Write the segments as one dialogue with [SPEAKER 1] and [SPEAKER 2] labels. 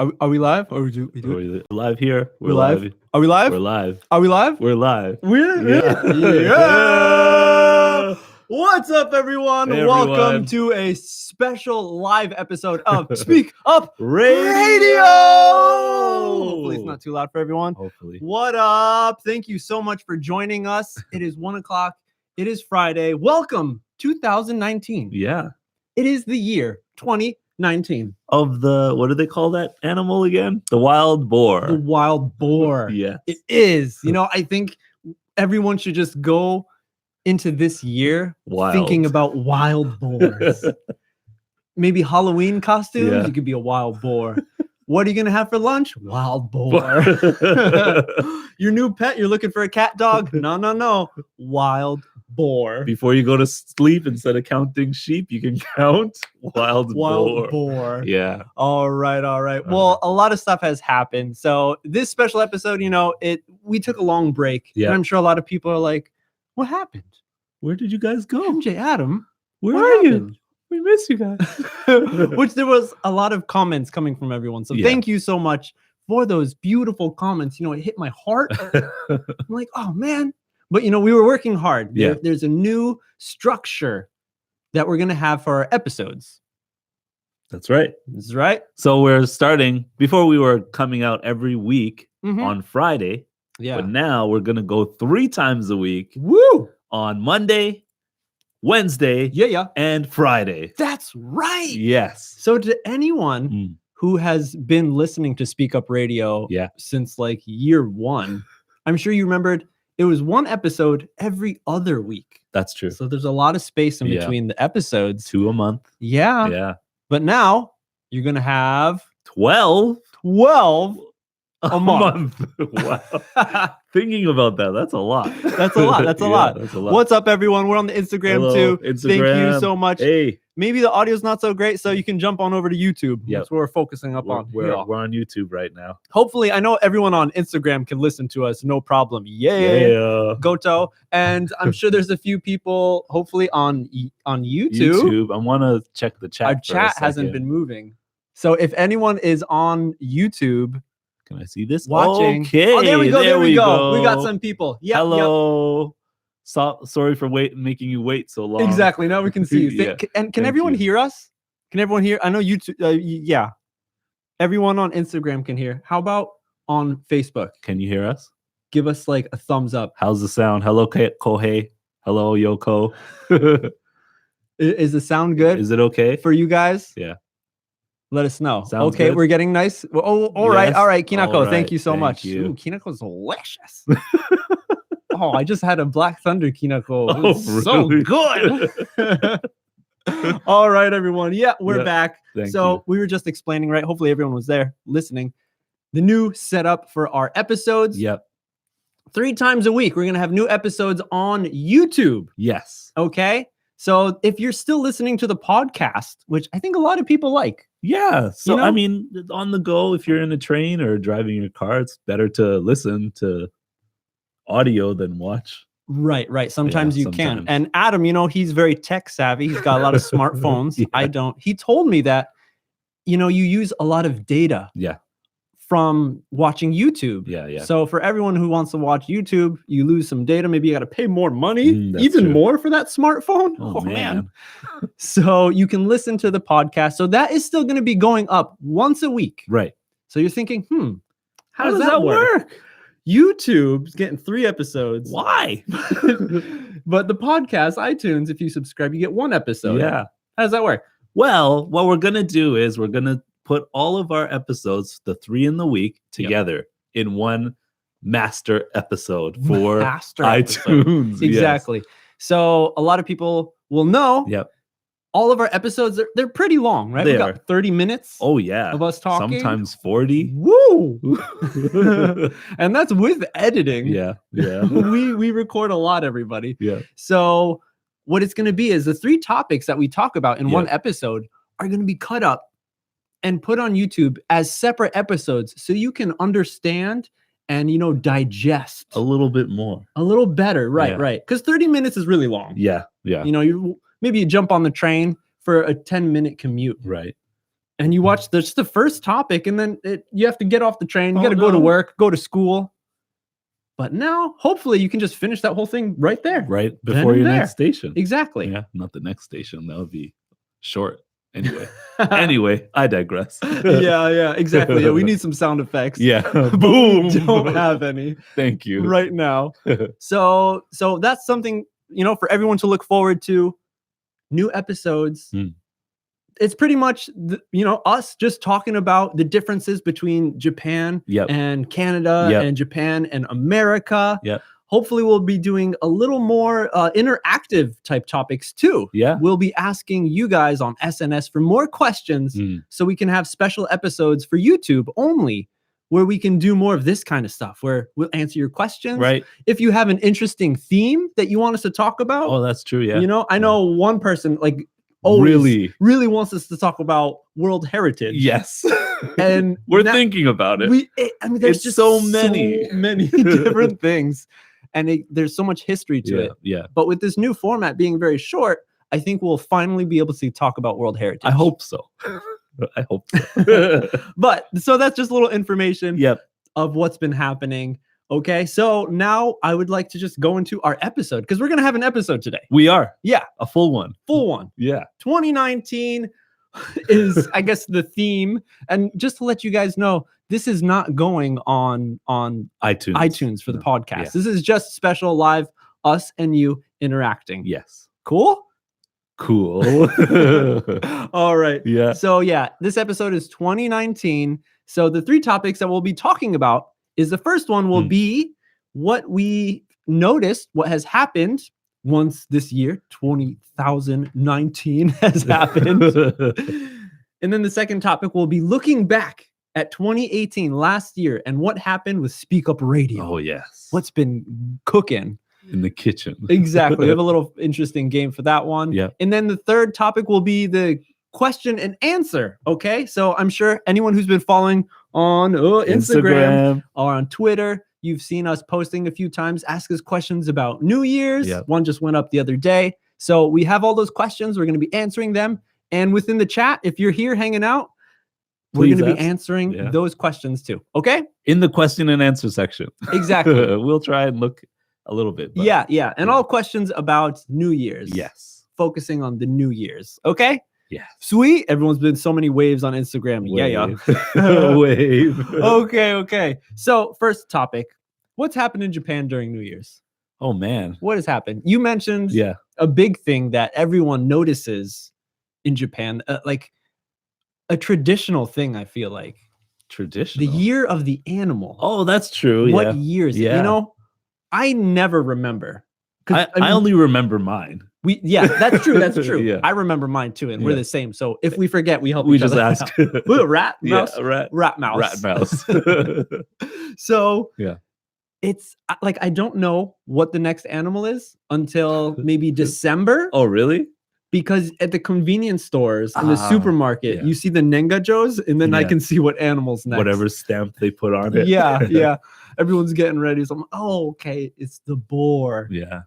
[SPEAKER 1] Are we live? Or we do?
[SPEAKER 2] We're live here.
[SPEAKER 1] We're live. Are we live?
[SPEAKER 2] We're live.
[SPEAKER 1] Are we live?
[SPEAKER 2] We're live.
[SPEAKER 1] Yeah. What's up, everyone?
[SPEAKER 2] Hey,
[SPEAKER 1] Welcome
[SPEAKER 2] everyone.
[SPEAKER 1] to a special live episode of Speak Up
[SPEAKER 2] Radio.
[SPEAKER 1] Hopefully, it's not too loud for everyone.
[SPEAKER 2] Hopefully.
[SPEAKER 1] What up? Thank you so much for joining us. It is 1:00. It is Friday. Welcome 2019.
[SPEAKER 2] Yeah.
[SPEAKER 1] It is the year 2019.
[SPEAKER 2] Of the, what do they call that animal again? The wild boar.
[SPEAKER 1] The wild boar.
[SPEAKER 2] Yes.
[SPEAKER 1] It is. You know, I think everyone should just go into this year
[SPEAKER 2] Wild.
[SPEAKER 1] thinking about wild boars. Maybe Halloween costumes.
[SPEAKER 2] Yeah.
[SPEAKER 1] You could be a wild boar. What are you going to have for lunch? Wild boar. Your new pet, you're looking for a cat dog? No. Wild boar.
[SPEAKER 2] Before you go to sleep, instead of counting sheep, you can count wild
[SPEAKER 1] boar.
[SPEAKER 2] Yeah.
[SPEAKER 1] All right. Well, a lot of stuff has happened. So this special episode, we took a long break.
[SPEAKER 2] Yeah.
[SPEAKER 1] And I'm sure a lot of people are like, what happened?
[SPEAKER 2] Where did you guys go?
[SPEAKER 1] MJ, Adam,
[SPEAKER 2] Where
[SPEAKER 1] what
[SPEAKER 2] are you?
[SPEAKER 1] happened?
[SPEAKER 2] We miss you guys.
[SPEAKER 1] Which there was a lot of comments coming from everyone. So thank you so much for those beautiful comments. You know, it hit my heart. I'm like, oh man. But we were working hard.
[SPEAKER 2] Yeah.
[SPEAKER 1] There's a new structure that we're gonna have for our episodes.
[SPEAKER 2] That's right.
[SPEAKER 1] This is right.
[SPEAKER 2] So we're starting, before we were coming out every week
[SPEAKER 1] Mhm.
[SPEAKER 2] on Friday.
[SPEAKER 1] Yeah.
[SPEAKER 2] But now we're going to go 3 times a week
[SPEAKER 1] Woo!
[SPEAKER 2] on Monday, Wednesday,
[SPEAKER 1] Yeah.
[SPEAKER 2] and Friday.
[SPEAKER 1] That's right.
[SPEAKER 2] Yes.
[SPEAKER 1] So to anyone
[SPEAKER 2] Mm.
[SPEAKER 1] who has been listening to Speak Up Radio since like year 1, I'm sure you remembered it was one episode every other week.
[SPEAKER 2] That's true.
[SPEAKER 1] So there's a lot of space in
[SPEAKER 2] Yeah.
[SPEAKER 1] between the episodes.
[SPEAKER 2] 2 a month.
[SPEAKER 1] Yeah.
[SPEAKER 2] Yeah.
[SPEAKER 1] But now you're going to have
[SPEAKER 2] 12
[SPEAKER 1] a month.
[SPEAKER 2] Wow. Thinking about that, that's a lot.
[SPEAKER 1] That's a lot. That's a lot.
[SPEAKER 2] That's a lot.
[SPEAKER 1] What's up, everyone? We're on the Instagram
[SPEAKER 2] Hello,
[SPEAKER 1] too. Thank you
[SPEAKER 2] Instagram.
[SPEAKER 1] so much.
[SPEAKER 2] Hey.
[SPEAKER 1] Maybe the audio's not so great, so you can jump on over to YouTube.
[SPEAKER 2] Yep.
[SPEAKER 1] That's what we're focusing up on.
[SPEAKER 2] We're
[SPEAKER 1] Yeah.
[SPEAKER 2] on YouTube right now.
[SPEAKER 1] Hopefully, I know everyone on Instagram can listen to us, no problem. Yeah. Goto. And I'm sure there's a few people, hopefully, on YouTube.
[SPEAKER 2] I want to check the chat.
[SPEAKER 1] Our
[SPEAKER 2] for a
[SPEAKER 1] chat hasn't
[SPEAKER 2] second.
[SPEAKER 1] been moving. So if anyone is on YouTube
[SPEAKER 2] Can I see this?
[SPEAKER 1] watching.
[SPEAKER 2] Okay.
[SPEAKER 1] Oh, there we go. There we go. We got some people. Yep,
[SPEAKER 2] Hello. Sorry for making you wait so long.
[SPEAKER 1] Exactly. Now we can see you.
[SPEAKER 2] Yeah.
[SPEAKER 1] Can
[SPEAKER 2] Thank
[SPEAKER 1] everyone
[SPEAKER 2] you.
[SPEAKER 1] hear us? Can everyone hear? I know YouTube. Yeah. Everyone on Instagram can hear. How about on Facebook?
[SPEAKER 2] Can you hear us?
[SPEAKER 1] Give us like a thumbs up.
[SPEAKER 2] How's the sound? Hello, Kohei. Hello, Yoko.
[SPEAKER 1] Is the sound good
[SPEAKER 2] Is it okay?
[SPEAKER 1] for you guys?
[SPEAKER 2] Yeah.
[SPEAKER 1] Let us know.
[SPEAKER 2] Sounds
[SPEAKER 1] Okay,
[SPEAKER 2] good.
[SPEAKER 1] we're getting nice. Oh, all right.
[SPEAKER 2] Yes.
[SPEAKER 1] All right, Kinako.
[SPEAKER 2] All
[SPEAKER 1] Thank
[SPEAKER 2] right,
[SPEAKER 1] you so
[SPEAKER 2] thank
[SPEAKER 1] much.
[SPEAKER 2] you.
[SPEAKER 1] Ooh, Kinako's delicious. Oh, I just had a Black Thunder Kinako. It
[SPEAKER 2] Oh,
[SPEAKER 1] was so
[SPEAKER 2] really?
[SPEAKER 1] good. All right, everyone. Yeah, we're
[SPEAKER 2] Yeah,
[SPEAKER 1] back.
[SPEAKER 2] thank
[SPEAKER 1] So
[SPEAKER 2] you.
[SPEAKER 1] we were just explaining, right? Hopefully everyone was there listening. The new setup for our episodes.
[SPEAKER 2] Yep.
[SPEAKER 1] 3 times a week, we're going to have new episodes on YouTube.
[SPEAKER 2] Yes.
[SPEAKER 1] Okay. So if you're still listening to the podcast, which I think a lot of people like.
[SPEAKER 2] Yeah. So,
[SPEAKER 1] You know?
[SPEAKER 2] I mean, on the go, if you're in a train or driving your car, it's better to listen to audio than watch.
[SPEAKER 1] Right. Sometimes
[SPEAKER 2] Yeah,
[SPEAKER 1] you can.
[SPEAKER 2] sometimes.
[SPEAKER 1] And Adam, he's very tech savvy. He's got a lot of smartphones.
[SPEAKER 2] Yeah.
[SPEAKER 1] I don't. He told me that, you use a lot of data
[SPEAKER 2] Yeah.
[SPEAKER 1] from watching YouTube.
[SPEAKER 2] Yeah.
[SPEAKER 1] So for everyone who wants to watch YouTube, you lose some data. Maybe you got to pay more money,
[SPEAKER 2] That's
[SPEAKER 1] even
[SPEAKER 2] true.
[SPEAKER 1] more for that smartphone.
[SPEAKER 2] Oh, man.
[SPEAKER 1] So you can listen to the podcast. So that is still going to be going up once a week.
[SPEAKER 2] Right.
[SPEAKER 1] So you're thinking,
[SPEAKER 2] How does that work?
[SPEAKER 1] YouTube's getting 3 episodes.
[SPEAKER 2] Why?
[SPEAKER 1] But the podcast, iTunes, if you subscribe, you get 1 episode.
[SPEAKER 2] Yeah.
[SPEAKER 1] How does that work?
[SPEAKER 2] Well, what we're going to do is we're going to put all of our episodes, the 3 in the week, together in one master episode for
[SPEAKER 1] Master episode.
[SPEAKER 2] iTunes. Yes.
[SPEAKER 1] Exactly. So a lot of people will know
[SPEAKER 2] Yep.
[SPEAKER 1] all of our episodes, they're pretty long, right?
[SPEAKER 2] They
[SPEAKER 1] We
[SPEAKER 2] are.
[SPEAKER 1] got 30 minutes
[SPEAKER 2] Oh, yeah.
[SPEAKER 1] of us talking.
[SPEAKER 2] Sometimes 40.
[SPEAKER 1] Woo! And that's with editing.
[SPEAKER 2] Yeah.
[SPEAKER 1] We record a lot, everybody.
[SPEAKER 2] Yeah.
[SPEAKER 1] So what it's going to be is the 3 topics that we talk about in one
[SPEAKER 2] Yeah.
[SPEAKER 1] episode are going to be cut up and put on YouTube as separate episodes so you can understand and digest
[SPEAKER 2] A little bit more.
[SPEAKER 1] a little better. Right.
[SPEAKER 2] Yeah.
[SPEAKER 1] Because 30 minutes is really long.
[SPEAKER 2] Yeah.
[SPEAKER 1] Maybe you jump on the train for a 10-minute commute.
[SPEAKER 2] Right.
[SPEAKER 1] and you watch just the first topic, and then you have to get off the train. You got to go to
[SPEAKER 2] no.
[SPEAKER 1] work, go to school. But now, hopefully, you can just finish that whole thing right there.
[SPEAKER 2] Right before your next station.
[SPEAKER 1] Exactly.
[SPEAKER 2] Yeah, not the next station. That would be short. Anyway, I digress.
[SPEAKER 1] yeah, exactly. Yeah, we need some sound effects.
[SPEAKER 2] Yeah.
[SPEAKER 1] Boom. We don't have any.
[SPEAKER 2] Thank you.
[SPEAKER 1] Right now. So that's something, for everyone to look forward to. New episodes. It's pretty much, us just talking about the differences between Japan and Canada and Japan and America.
[SPEAKER 2] Yep.
[SPEAKER 1] Hopefully we'll be doing a little more interactive type topics too.
[SPEAKER 2] Yeah.
[SPEAKER 1] We'll be asking you guys on SNS for more questions so we can have special episodes for YouTube only where we can do more of this kind of stuff, where we'll answer your questions.
[SPEAKER 2] Right.
[SPEAKER 1] If you have an interesting theme that you want us to talk about.
[SPEAKER 2] Oh, that's true. Yeah.
[SPEAKER 1] I know one person always really wants us to talk about World Heritage.
[SPEAKER 2] Yes.
[SPEAKER 1] And
[SPEAKER 2] we're thinking about it.
[SPEAKER 1] There's just so many different things. And there's so much history to it.
[SPEAKER 2] Yeah.
[SPEAKER 1] But with this new format being very short, I think we'll finally be able to talk about World Heritage.
[SPEAKER 2] I hope so.
[SPEAKER 1] But so that's just a little information
[SPEAKER 2] Yep.
[SPEAKER 1] of what's been happening. Okay, so now I would like to just go into our episode because we're going to have an episode today.
[SPEAKER 2] We are.
[SPEAKER 1] Yeah.
[SPEAKER 2] A full one.
[SPEAKER 1] Full one.
[SPEAKER 2] Yeah.
[SPEAKER 1] 2019 is, I guess, the theme. And just to let you guys know, this is not going on iTunes for the podcast.
[SPEAKER 2] Yeah.
[SPEAKER 1] This is just special live, us and you interacting.
[SPEAKER 2] Yes.
[SPEAKER 1] Cool?
[SPEAKER 2] Cool.
[SPEAKER 1] All right.
[SPEAKER 2] Yeah.
[SPEAKER 1] So yeah, this episode is 2019. So the three topics that we'll be talking about is the first one will be what we noticed, what has happened once this year, 2019 has happened. And then the second topic will be looking back at 2018, last year, and what happened with Speak Up Radio.
[SPEAKER 2] Oh, yes.
[SPEAKER 1] What's been cooking
[SPEAKER 2] in the kitchen.
[SPEAKER 1] Exactly. We have a little interesting game for that one.
[SPEAKER 2] Yeah.
[SPEAKER 1] And then the third topic will be the question and answer. Okay. So I'm sure anyone who's been following on Instagram or on Twitter, you've seen us posting a few times, ask us questions about New Year's.
[SPEAKER 2] Yeah.
[SPEAKER 1] One just went up the other day. So we have all those questions. We're going to be answering them. And within the chat, if you're here hanging out, we're going to be answering those questions too. Okay.
[SPEAKER 2] In the question and answer section.
[SPEAKER 1] Exactly.
[SPEAKER 2] We'll try and look a little bit. But
[SPEAKER 1] Yeah. And all questions about New Year's.
[SPEAKER 2] Yes.
[SPEAKER 1] Focusing on the New Year's. Okay.
[SPEAKER 2] Yeah.
[SPEAKER 1] Sweet. Everyone's been so many waves on Instagram. Yeah.
[SPEAKER 2] Wave.
[SPEAKER 1] Okay. So first topic, what's happened in Japan during New Year's?
[SPEAKER 2] Oh, man.
[SPEAKER 1] What has happened? You mentioned
[SPEAKER 2] Yeah.
[SPEAKER 1] a big thing that everyone notices in Japan, like a traditional thing, I feel like.
[SPEAKER 2] Traditional?
[SPEAKER 1] The year of the animal.
[SPEAKER 2] Oh, that's true.
[SPEAKER 1] What year is it?
[SPEAKER 2] Yeah.
[SPEAKER 1] You know, I never remember.
[SPEAKER 2] I only remember mine.
[SPEAKER 1] That's true. That's true.
[SPEAKER 2] Yeah.
[SPEAKER 1] I remember mine too, and we're the same. So if we forget, we help
[SPEAKER 2] We
[SPEAKER 1] each
[SPEAKER 2] just
[SPEAKER 1] other
[SPEAKER 2] ask.
[SPEAKER 1] out. Ooh, rat, mouse,
[SPEAKER 2] rat
[SPEAKER 1] mouse.
[SPEAKER 2] mouse.
[SPEAKER 1] So
[SPEAKER 2] yeah,
[SPEAKER 1] it's like I don't know what the next animal is until maybe December.
[SPEAKER 2] Oh, really?
[SPEAKER 1] Because at the convenience stores in the supermarket, you see the Nengajos, and then I can see what animals next.
[SPEAKER 2] Whatever stamp they put on it.
[SPEAKER 1] Yeah. Everyone's getting ready. So I'm like, oh, okay, it's the boar.
[SPEAKER 2] Yeah.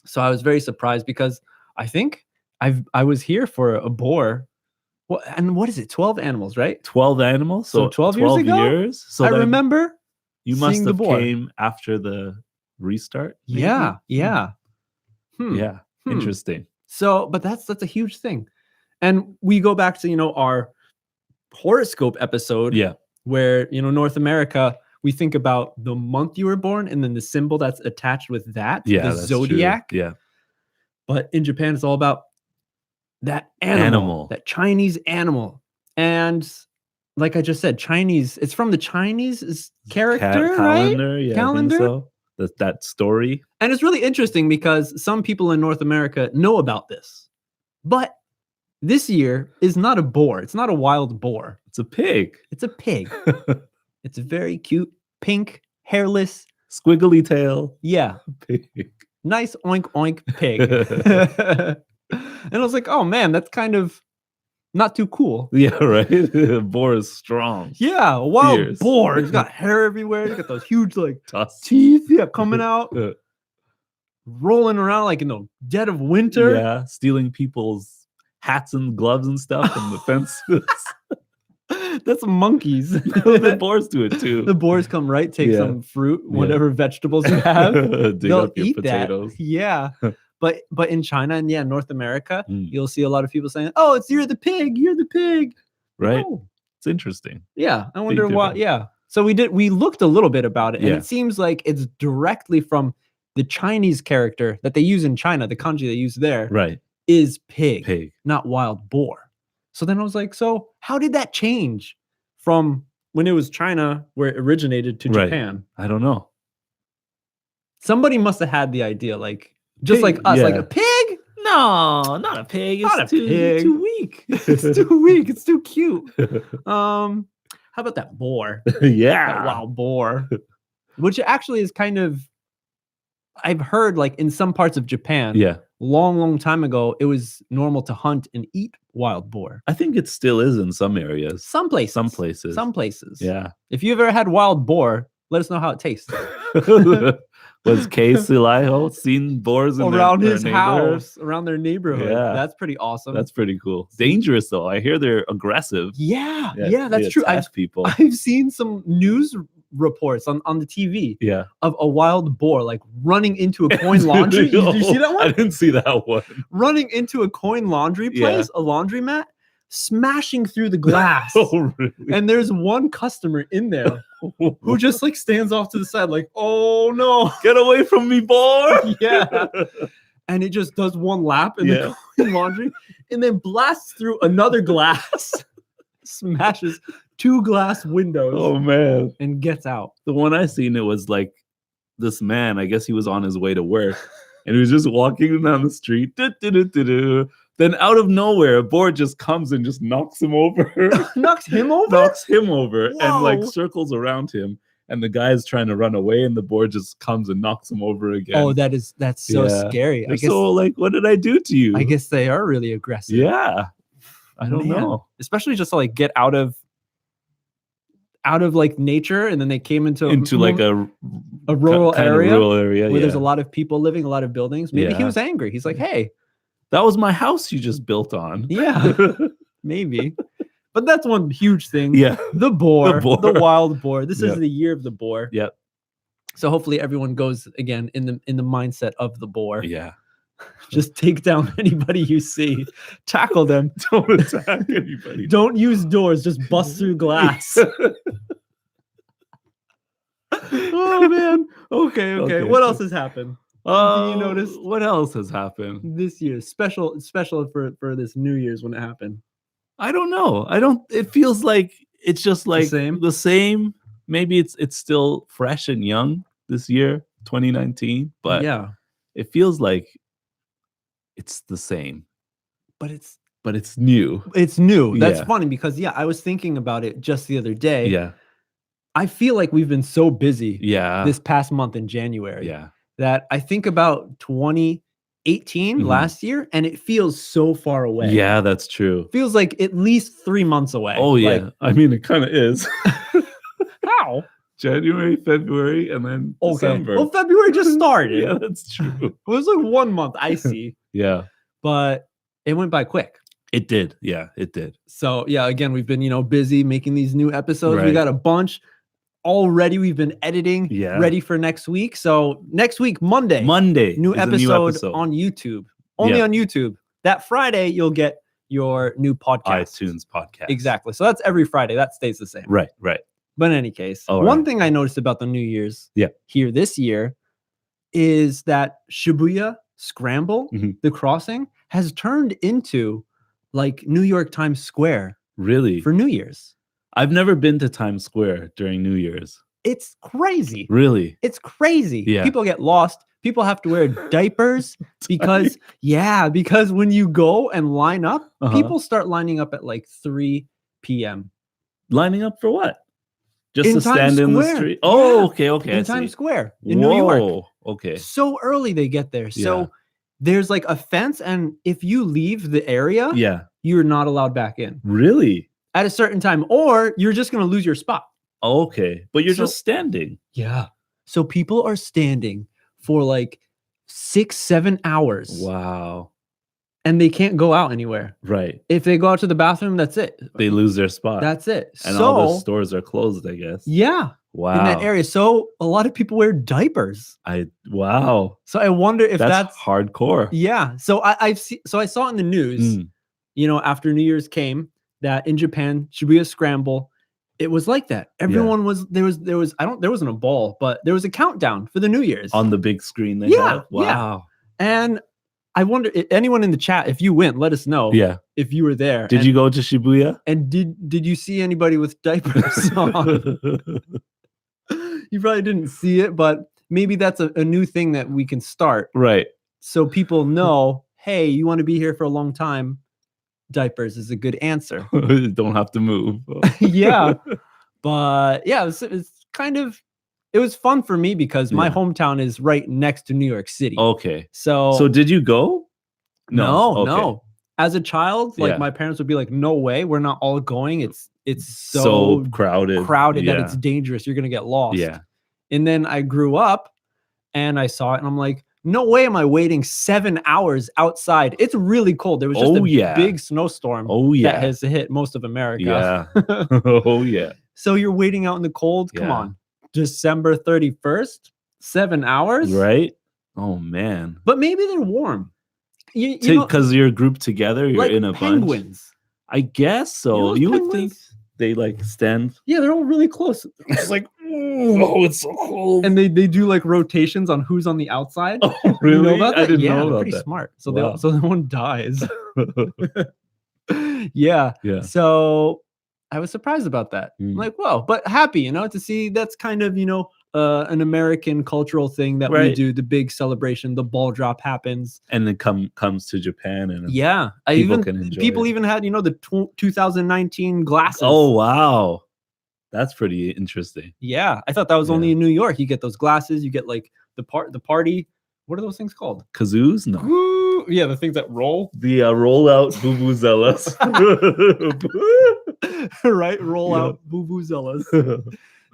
[SPEAKER 1] So I was very surprised because I think I was here for a boar. Well, and what is it? 12 animals, right?
[SPEAKER 2] 12 animals. So
[SPEAKER 1] 12 years ago?
[SPEAKER 2] So
[SPEAKER 1] I remember.
[SPEAKER 2] You must have
[SPEAKER 1] boar.
[SPEAKER 2] came after the restart. Maybe?
[SPEAKER 1] Yeah.
[SPEAKER 2] Interesting.
[SPEAKER 1] So, but that's a huge thing. And we go back to, our horoscope episode.
[SPEAKER 2] Yeah.
[SPEAKER 1] Where, North America, we think about the month you were born and then the symbol that's attached with that, the zodiac.
[SPEAKER 2] True. Yeah.
[SPEAKER 1] But in Japan, it's all about that animal, that Chinese animal. And like I just said, Chinese, it's from the Chinese character,
[SPEAKER 2] calendar,
[SPEAKER 1] right?
[SPEAKER 2] Yeah,
[SPEAKER 1] calendar.
[SPEAKER 2] I think so. That story.
[SPEAKER 1] And it's really interesting because some people in North America know about this. But this year is not a boar. It's not a wild boar.
[SPEAKER 2] It's a pig.
[SPEAKER 1] It's a pig. It's a very cute, pink, hairless,
[SPEAKER 2] squiggly tail.
[SPEAKER 1] Yeah.
[SPEAKER 2] Pig.
[SPEAKER 1] Nice oink oink pig. And I was like, oh man, that's kind of not too cool.
[SPEAKER 2] Yeah, right. Boar is strong.
[SPEAKER 1] Yeah, a wild boar. He's got hair everywhere. He's got those huge teeth, coming out, rolling around like in the dead of winter.
[SPEAKER 2] Yeah, stealing people's hats and gloves and stuff and the fences.
[SPEAKER 1] That's monkeys.
[SPEAKER 2] The boars do it too.
[SPEAKER 1] The boars come take some fruit, whatever vegetables you have.
[SPEAKER 2] Dig
[SPEAKER 1] They'll
[SPEAKER 2] up your
[SPEAKER 1] eat
[SPEAKER 2] potatoes.
[SPEAKER 1] that. Yeah. But in China and North America,
[SPEAKER 2] Mm.
[SPEAKER 1] you'll see a lot of people saying, "Oh, you're the pig. You're the pig."
[SPEAKER 2] Right?
[SPEAKER 1] Oh.
[SPEAKER 2] It's interesting.
[SPEAKER 1] Yeah. I wonder why.
[SPEAKER 2] difference.
[SPEAKER 1] Yeah. So we looked a little bit about it, and
[SPEAKER 2] Yeah.
[SPEAKER 1] it seems like it's directly from the Chinese character that they use in China, the kanji they use there
[SPEAKER 2] Right.
[SPEAKER 1] is pig,
[SPEAKER 2] Pig.
[SPEAKER 1] not wild boar. So then I was like, so how did that change from when it was China where it originated to
[SPEAKER 2] Right.
[SPEAKER 1] Japan?
[SPEAKER 2] I don't know.
[SPEAKER 1] Somebody must have had the idea, like just
[SPEAKER 2] Pig,
[SPEAKER 1] like us, like
[SPEAKER 2] yeah.
[SPEAKER 1] a pig.
[SPEAKER 2] No, not a pig.
[SPEAKER 1] Not
[SPEAKER 2] It's
[SPEAKER 1] a
[SPEAKER 2] too,
[SPEAKER 1] pig.
[SPEAKER 2] too weak.
[SPEAKER 1] It's too weak. It's too cute. How about that boar? That
[SPEAKER 2] Yeah.
[SPEAKER 1] wild boar, which actually is kind of, I've heard like in some parts of Japan,
[SPEAKER 2] Yeah.
[SPEAKER 1] long time ago, it was normal to hunt and eat wild boar.
[SPEAKER 2] I think it still is in some areas.
[SPEAKER 1] Some places.
[SPEAKER 2] Some places. Yeah.
[SPEAKER 1] If you've ever had wild boar, let us know how it tastes.
[SPEAKER 2] Was Kay Silaiho seen boars in
[SPEAKER 1] Around
[SPEAKER 2] their
[SPEAKER 1] his
[SPEAKER 2] neighborhood?
[SPEAKER 1] house, around their neighborhood.
[SPEAKER 2] Yeah.
[SPEAKER 1] That's pretty awesome.
[SPEAKER 2] That's pretty cool. Dangerous though. I hear they're aggressive.
[SPEAKER 1] yeah,
[SPEAKER 2] Yeah,
[SPEAKER 1] that's
[SPEAKER 2] they
[SPEAKER 1] true.
[SPEAKER 2] attack people.
[SPEAKER 1] I've seen some news reports on the TV
[SPEAKER 2] Yeah.
[SPEAKER 1] of a wild boar like running into a coin laundry. Did you see that
[SPEAKER 2] I
[SPEAKER 1] one?
[SPEAKER 2] didn't see that one.
[SPEAKER 1] Running into a coin laundry place, a laundromat, smashing through the glass.
[SPEAKER 2] Oh, really?
[SPEAKER 1] And there's one customer in there who just like stands off to the side, like, oh no.
[SPEAKER 2] Get away from me, boy.
[SPEAKER 1] Yeah. And it just does one lap in the coin laundry and then blasts through another glass, smashes 2 glass windows,
[SPEAKER 2] Oh man.
[SPEAKER 1] and gets out.
[SPEAKER 2] The one I seen, it was like this man, I guess he was on his way to work and he was just walking down the street. Then out of nowhere, a boar just comes and just knocks him over.
[SPEAKER 1] Knocks him over?
[SPEAKER 2] Knocks him over and like
[SPEAKER 1] Whoa.
[SPEAKER 2] circles around him. And the guy's trying to run away and the boar just comes and knocks him over again.
[SPEAKER 1] Oh, that's so
[SPEAKER 2] Yeah.
[SPEAKER 1] scary.
[SPEAKER 2] They're so like, what did I do to you?
[SPEAKER 1] I guess they are really aggressive.
[SPEAKER 2] Yeah. I don't
[SPEAKER 1] Man.
[SPEAKER 2] know.
[SPEAKER 1] Especially just to like get out of like nature, and then they came into
[SPEAKER 2] Like a
[SPEAKER 1] rural
[SPEAKER 2] kind of
[SPEAKER 1] area
[SPEAKER 2] rural area,
[SPEAKER 1] where there's a lot of people living, a lot of buildings. Maybe he
[SPEAKER 2] Yeah.
[SPEAKER 1] was angry. He's like, hey,
[SPEAKER 2] That was my house you just built on.
[SPEAKER 1] yeah, maybe. But that's one huge thing.
[SPEAKER 2] Yeah.
[SPEAKER 1] The boar,
[SPEAKER 2] The boar.
[SPEAKER 1] the wild boar. This
[SPEAKER 2] Yep.
[SPEAKER 1] is the year of the boar.
[SPEAKER 2] Yep.
[SPEAKER 1] So hopefully everyone goes again in the mindset of the boar.
[SPEAKER 2] Yeah.
[SPEAKER 1] Just take down anybody you see, tackle them.
[SPEAKER 2] Don't attack anybody.
[SPEAKER 1] Don't use doors, just bust through glass. Oh man. Okay. What else has happened you notice?
[SPEAKER 2] What else has happened?
[SPEAKER 1] This year? Special for this New Year's when it happened.
[SPEAKER 2] I don't know. It feels like it's just like the same. Maybe it's still fresh and young this year, 2019, but
[SPEAKER 1] yeah,
[SPEAKER 2] it feels like it's the same.
[SPEAKER 1] but it's
[SPEAKER 2] new.
[SPEAKER 1] It's new. That's
[SPEAKER 2] Yeah.
[SPEAKER 1] funny because I was thinking about it just the other day.
[SPEAKER 2] Yeah.
[SPEAKER 1] I feel like we've been so busy
[SPEAKER 2] Yeah.
[SPEAKER 1] this past month in January
[SPEAKER 2] Yeah.
[SPEAKER 1] that I think about 2018
[SPEAKER 2] Mhm.
[SPEAKER 1] last year, and it feels so far away.
[SPEAKER 2] Yeah, that's true.
[SPEAKER 1] Feels like at least 3 months away.
[SPEAKER 2] Oh yeah.
[SPEAKER 1] Like,
[SPEAKER 2] I mean, it kind of is.
[SPEAKER 1] how?
[SPEAKER 2] January, February, and then December.
[SPEAKER 1] Well, February just started.
[SPEAKER 2] Yeah, that's true.
[SPEAKER 1] It was like 1 month, I see,
[SPEAKER 2] Yeah,
[SPEAKER 1] but it went by quick.
[SPEAKER 2] it did. Yeah, it did.
[SPEAKER 1] So yeah, again, we've been busy making these new episodes. We
[SPEAKER 2] Right.
[SPEAKER 1] got a bunch already. We've been editing,
[SPEAKER 2] Yeah.
[SPEAKER 1] ready for next week. So next week, Monday,
[SPEAKER 2] is
[SPEAKER 1] new
[SPEAKER 2] a
[SPEAKER 1] episode on YouTube. Only
[SPEAKER 2] Yeah.
[SPEAKER 1] on YouTube. That Friday, you'll get your new podcast.
[SPEAKER 2] iTunes podcast.
[SPEAKER 1] Exactly. So that's every Friday. That stays the same.
[SPEAKER 2] Right.
[SPEAKER 1] But in any case,
[SPEAKER 2] All
[SPEAKER 1] one
[SPEAKER 2] right.
[SPEAKER 1] thing I noticed about the New Year's
[SPEAKER 2] Yeah.
[SPEAKER 1] here this year is that Shibuya Scramble,
[SPEAKER 2] Mhm.
[SPEAKER 1] the crossing, has turned into like New York Times Square
[SPEAKER 2] Really?
[SPEAKER 1] for New Year's.
[SPEAKER 2] I've never been to Times Square during New Year's.
[SPEAKER 1] It's crazy.
[SPEAKER 2] Really?
[SPEAKER 1] It's crazy.
[SPEAKER 2] Yeah.
[SPEAKER 1] People get lost. People have to wear diapers because when you go and line up,
[SPEAKER 2] Uh-huh.
[SPEAKER 1] people start lining up at like 3 p.m.
[SPEAKER 2] Lining up for what? Just
[SPEAKER 1] In
[SPEAKER 2] to
[SPEAKER 1] Times
[SPEAKER 2] stand in the
[SPEAKER 1] Square.
[SPEAKER 2] street? Oh,
[SPEAKER 1] Yeah.
[SPEAKER 2] okay.
[SPEAKER 1] in
[SPEAKER 2] I
[SPEAKER 1] Times
[SPEAKER 2] see.
[SPEAKER 1] Square in New York.
[SPEAKER 2] Whoa, okay.
[SPEAKER 1] So early they get there. So
[SPEAKER 2] Yeah.
[SPEAKER 1] there's like a fence, and if you leave the area,
[SPEAKER 2] Yeah.
[SPEAKER 1] you're not allowed back in
[SPEAKER 2] Really?
[SPEAKER 1] at a certain time, or you're just going to lose your spot.
[SPEAKER 2] Okay. But you're
[SPEAKER 1] So-
[SPEAKER 2] just standing.
[SPEAKER 1] Yeah. So people are standing for like 6-7 hours
[SPEAKER 2] Wow.
[SPEAKER 1] and they can't go out anywhere.
[SPEAKER 2] Right.
[SPEAKER 1] If they go out to the bathroom, that's it.
[SPEAKER 2] They lose their spot.
[SPEAKER 1] That's it.
[SPEAKER 2] And
[SPEAKER 1] so
[SPEAKER 2] all the stores are closed, I guess.
[SPEAKER 1] yeah,
[SPEAKER 2] Wow.
[SPEAKER 1] in that area. So a lot of people wear diapers.
[SPEAKER 2] Wow.
[SPEAKER 1] So I wonder if that's
[SPEAKER 2] hardcore.
[SPEAKER 1] Yeah. So I saw it in the news, after New Year's came, that in Japan, Shibuya Scramble, it was like that. Everyone was there wasn't a ball, but there was a countdown for the New Year's.
[SPEAKER 2] On the big screen they
[SPEAKER 1] Yeah,
[SPEAKER 2] have? Wow.
[SPEAKER 1] And I wonder, anyone in the chat, if you went, let us know.
[SPEAKER 2] Yeah.
[SPEAKER 1] If you were there.
[SPEAKER 2] Did you go to Shibuya?
[SPEAKER 1] And did you see anybody with diapers on? You probably didn't see it, but maybe that's a new thing that we can start.
[SPEAKER 2] Right.
[SPEAKER 1] So people know, hey, you want to be here for a long time, diapers is a good answer.
[SPEAKER 2] Don't have to move.
[SPEAKER 1] Yeah. But yeah, it's kind of, it was fun for me because my hometown is right next to New York City.
[SPEAKER 2] Okay.
[SPEAKER 1] So
[SPEAKER 2] did you go?
[SPEAKER 1] No. As a child, like my parents would be like, no way, we're not all going. It's so
[SPEAKER 2] crowded
[SPEAKER 1] that it's dangerous. You're going to get lost.
[SPEAKER 2] Yeah.
[SPEAKER 1] And then I grew up and I saw it and I'm like, no way am I waiting 7 hours outside. It's really cold. There was just a big snowstorm that has hit most of America.
[SPEAKER 2] Yeah.
[SPEAKER 1] So you're waiting out in the cold? Come on. December 31st? 7 hours?
[SPEAKER 2] Right? Oh, man.
[SPEAKER 1] But maybe they're warm.
[SPEAKER 2] Because you're grouped together, you're
[SPEAKER 1] like
[SPEAKER 2] in a
[SPEAKER 1] penguins.
[SPEAKER 2] Bunch. I guess so. You would think they like stand.
[SPEAKER 1] Yeah, they're all really close.
[SPEAKER 2] It's like, oh, it's so cold.
[SPEAKER 1] And they do like rotations on who's on the outside.
[SPEAKER 2] Oh, really?
[SPEAKER 1] You know about that?
[SPEAKER 2] I didn't know
[SPEAKER 1] they're
[SPEAKER 2] about
[SPEAKER 1] pretty
[SPEAKER 2] that.
[SPEAKER 1] Smart. So so no one dies. Yeah.
[SPEAKER 2] Yeah.
[SPEAKER 1] So I was surprised about that. I'm like, whoa, but happy, to see that's kind of, an American cultural thing that we do. The big celebration, the ball drop happens,
[SPEAKER 2] and then comes to Japan, and
[SPEAKER 1] people even had the 2019 glasses.
[SPEAKER 2] Oh wow, that's pretty interesting.
[SPEAKER 1] Yeah, I thought that was only in New York. You get those glasses. You get like the party. What are those things called?
[SPEAKER 2] Kazoos? No.
[SPEAKER 1] Woo! Yeah, the things that roll.
[SPEAKER 2] The rollout vuvuzelas.
[SPEAKER 1] Right, rollout vuvuzelas.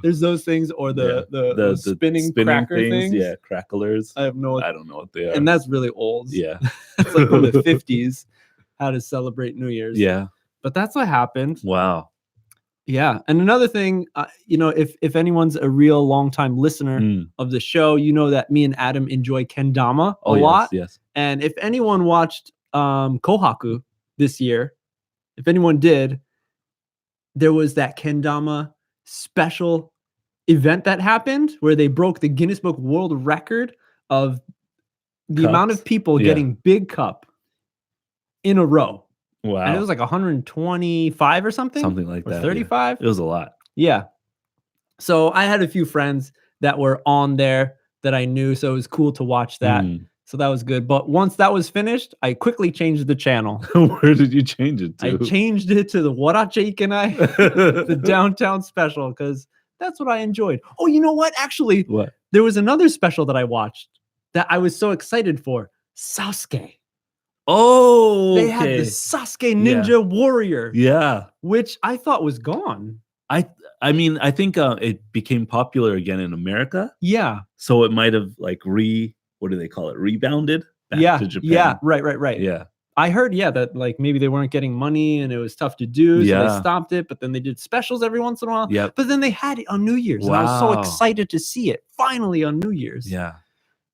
[SPEAKER 1] There's those things, or the spinning cracker things.
[SPEAKER 2] Yeah, cracklers.
[SPEAKER 1] I don't know
[SPEAKER 2] what they are.
[SPEAKER 1] And that's really old.
[SPEAKER 2] Yeah.
[SPEAKER 1] It's like from the 50s, how to celebrate New Year's.
[SPEAKER 2] Yeah.
[SPEAKER 1] But that's what happened.
[SPEAKER 2] Wow.
[SPEAKER 1] Yeah. And another thing, if anyone's a real long-time listener of the show, you know that me and Adam enjoy kendama a lot.
[SPEAKER 2] Yes.
[SPEAKER 1] And if anyone watched Kohaku this year, if anyone did, there was that kendama special event that happened where they broke the Guinness Book World Record of the amount of people getting big cup in a row.
[SPEAKER 2] Wow.
[SPEAKER 1] And it was like 125 or something.
[SPEAKER 2] Something like that.
[SPEAKER 1] 35.
[SPEAKER 2] Yeah. It was a lot.
[SPEAKER 1] Yeah. So I had a few friends that were on there that I knew. So it was cool to watch that. So that was good. But once that was finished, I quickly changed the channel.
[SPEAKER 2] Where did you change it to?
[SPEAKER 1] I changed it to the Warache Ikenai, the downtown special, because that's what I enjoyed. Oh, you know what? Actually,
[SPEAKER 2] what?
[SPEAKER 1] There was another special that I watched that I was so excited for. Sasuke.
[SPEAKER 2] Oh,
[SPEAKER 1] they had the Sasuke Ninja Warrior.
[SPEAKER 2] Yeah.
[SPEAKER 1] Which I thought was gone.
[SPEAKER 2] I mean, I think it became popular again in America.
[SPEAKER 1] Yeah.
[SPEAKER 2] So it might have like what do they call it? Rebounded back to Japan.
[SPEAKER 1] Yeah, right.
[SPEAKER 2] Yeah.
[SPEAKER 1] I heard, that like maybe they weren't getting money and it was tough to do. So they stopped it, but then they did specials every once in a while.
[SPEAKER 2] Yeah.
[SPEAKER 1] But then they had it on New Year's.
[SPEAKER 2] Wow.
[SPEAKER 1] And I was so excited to see it finally on New Year's.
[SPEAKER 2] Yeah.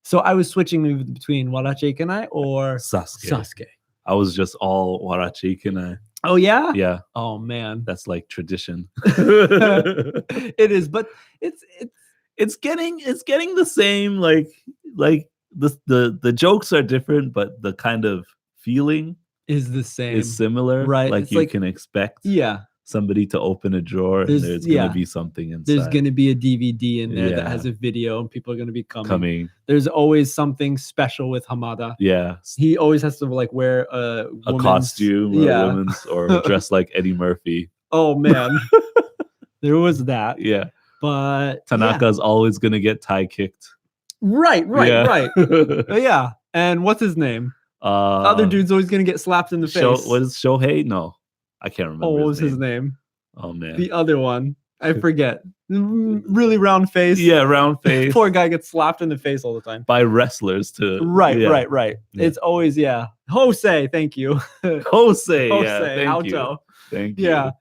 [SPEAKER 1] So I was switching between Warache Ikenai or Sasuke.
[SPEAKER 2] I was just all Warache Ikenai.
[SPEAKER 1] Oh, yeah?
[SPEAKER 2] Yeah.
[SPEAKER 1] Oh, man.
[SPEAKER 2] That's like tradition.
[SPEAKER 1] It is, but
[SPEAKER 2] it's getting the same, like the jokes are different, but the kind of feeling
[SPEAKER 1] is the same.
[SPEAKER 2] Is similar.
[SPEAKER 1] Right.
[SPEAKER 2] Like you can expect somebody to open a drawer and there's going to be something inside.
[SPEAKER 1] There's going to be a DVD in there that has a video and people are going to be coming. There's always something special with Hamada.
[SPEAKER 2] Yeah.
[SPEAKER 1] He always has to like wear a
[SPEAKER 2] costume or dress like Eddie Murphy.
[SPEAKER 1] Oh, man. There was that.
[SPEAKER 2] Yeah.
[SPEAKER 1] But
[SPEAKER 2] Tanaka's always going to get tie kicked.
[SPEAKER 1] Right. Yeah. And what's his name? The other dude's always going to get slapped in the face.
[SPEAKER 2] What is Shohei? No. I can't remember.
[SPEAKER 1] Oh, what was his name?
[SPEAKER 2] Oh, man.
[SPEAKER 1] The other one. I forget. Really round face.
[SPEAKER 2] Yeah, round face.
[SPEAKER 1] Poor guy gets slapped in the face all the time.
[SPEAKER 2] By wrestlers to
[SPEAKER 1] Right.
[SPEAKER 2] yeah. Yeah.
[SPEAKER 1] It's always Jose, thank you.
[SPEAKER 2] Jose, yeah, thank
[SPEAKER 1] Auto.
[SPEAKER 2] you. Thank you.
[SPEAKER 1] Yeah.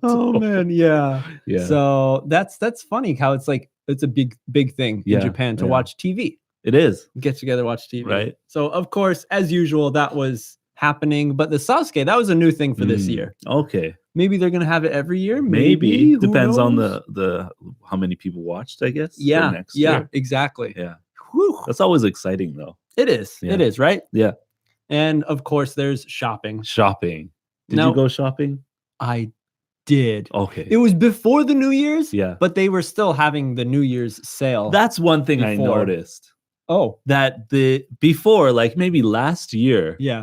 [SPEAKER 1] Oh man, yeah. So that's funny how it's like it's a big thing in Japan to watch TV.
[SPEAKER 2] It is.
[SPEAKER 1] Get together, watch TV.
[SPEAKER 2] Right.
[SPEAKER 1] So of course, as usual, that was happening. But the Sasuke, that was a new thing for this year.
[SPEAKER 2] Okay.
[SPEAKER 1] Maybe they're gonna have it every year.
[SPEAKER 2] Maybe.
[SPEAKER 1] Who
[SPEAKER 2] Depends on
[SPEAKER 1] knows?
[SPEAKER 2] the how many people watched, I guess.
[SPEAKER 1] Yeah.
[SPEAKER 2] Next year.
[SPEAKER 1] Exactly.
[SPEAKER 2] Yeah.
[SPEAKER 1] Whew.
[SPEAKER 2] That's always exciting though.
[SPEAKER 1] It is.
[SPEAKER 2] Yeah.
[SPEAKER 1] It is, right?
[SPEAKER 2] Yeah.
[SPEAKER 1] And of course, there's shopping.
[SPEAKER 2] Shopping. Did
[SPEAKER 1] Now-
[SPEAKER 2] you go shopping?
[SPEAKER 1] I did.
[SPEAKER 2] Okay.
[SPEAKER 1] It was before the New Year's.
[SPEAKER 2] Yeah.
[SPEAKER 1] But they were still having the New Year's sale.
[SPEAKER 2] That's one thing I
[SPEAKER 1] Before.
[SPEAKER 2] noticed.
[SPEAKER 1] Oh.
[SPEAKER 2] That before, like maybe last year.
[SPEAKER 1] Yeah.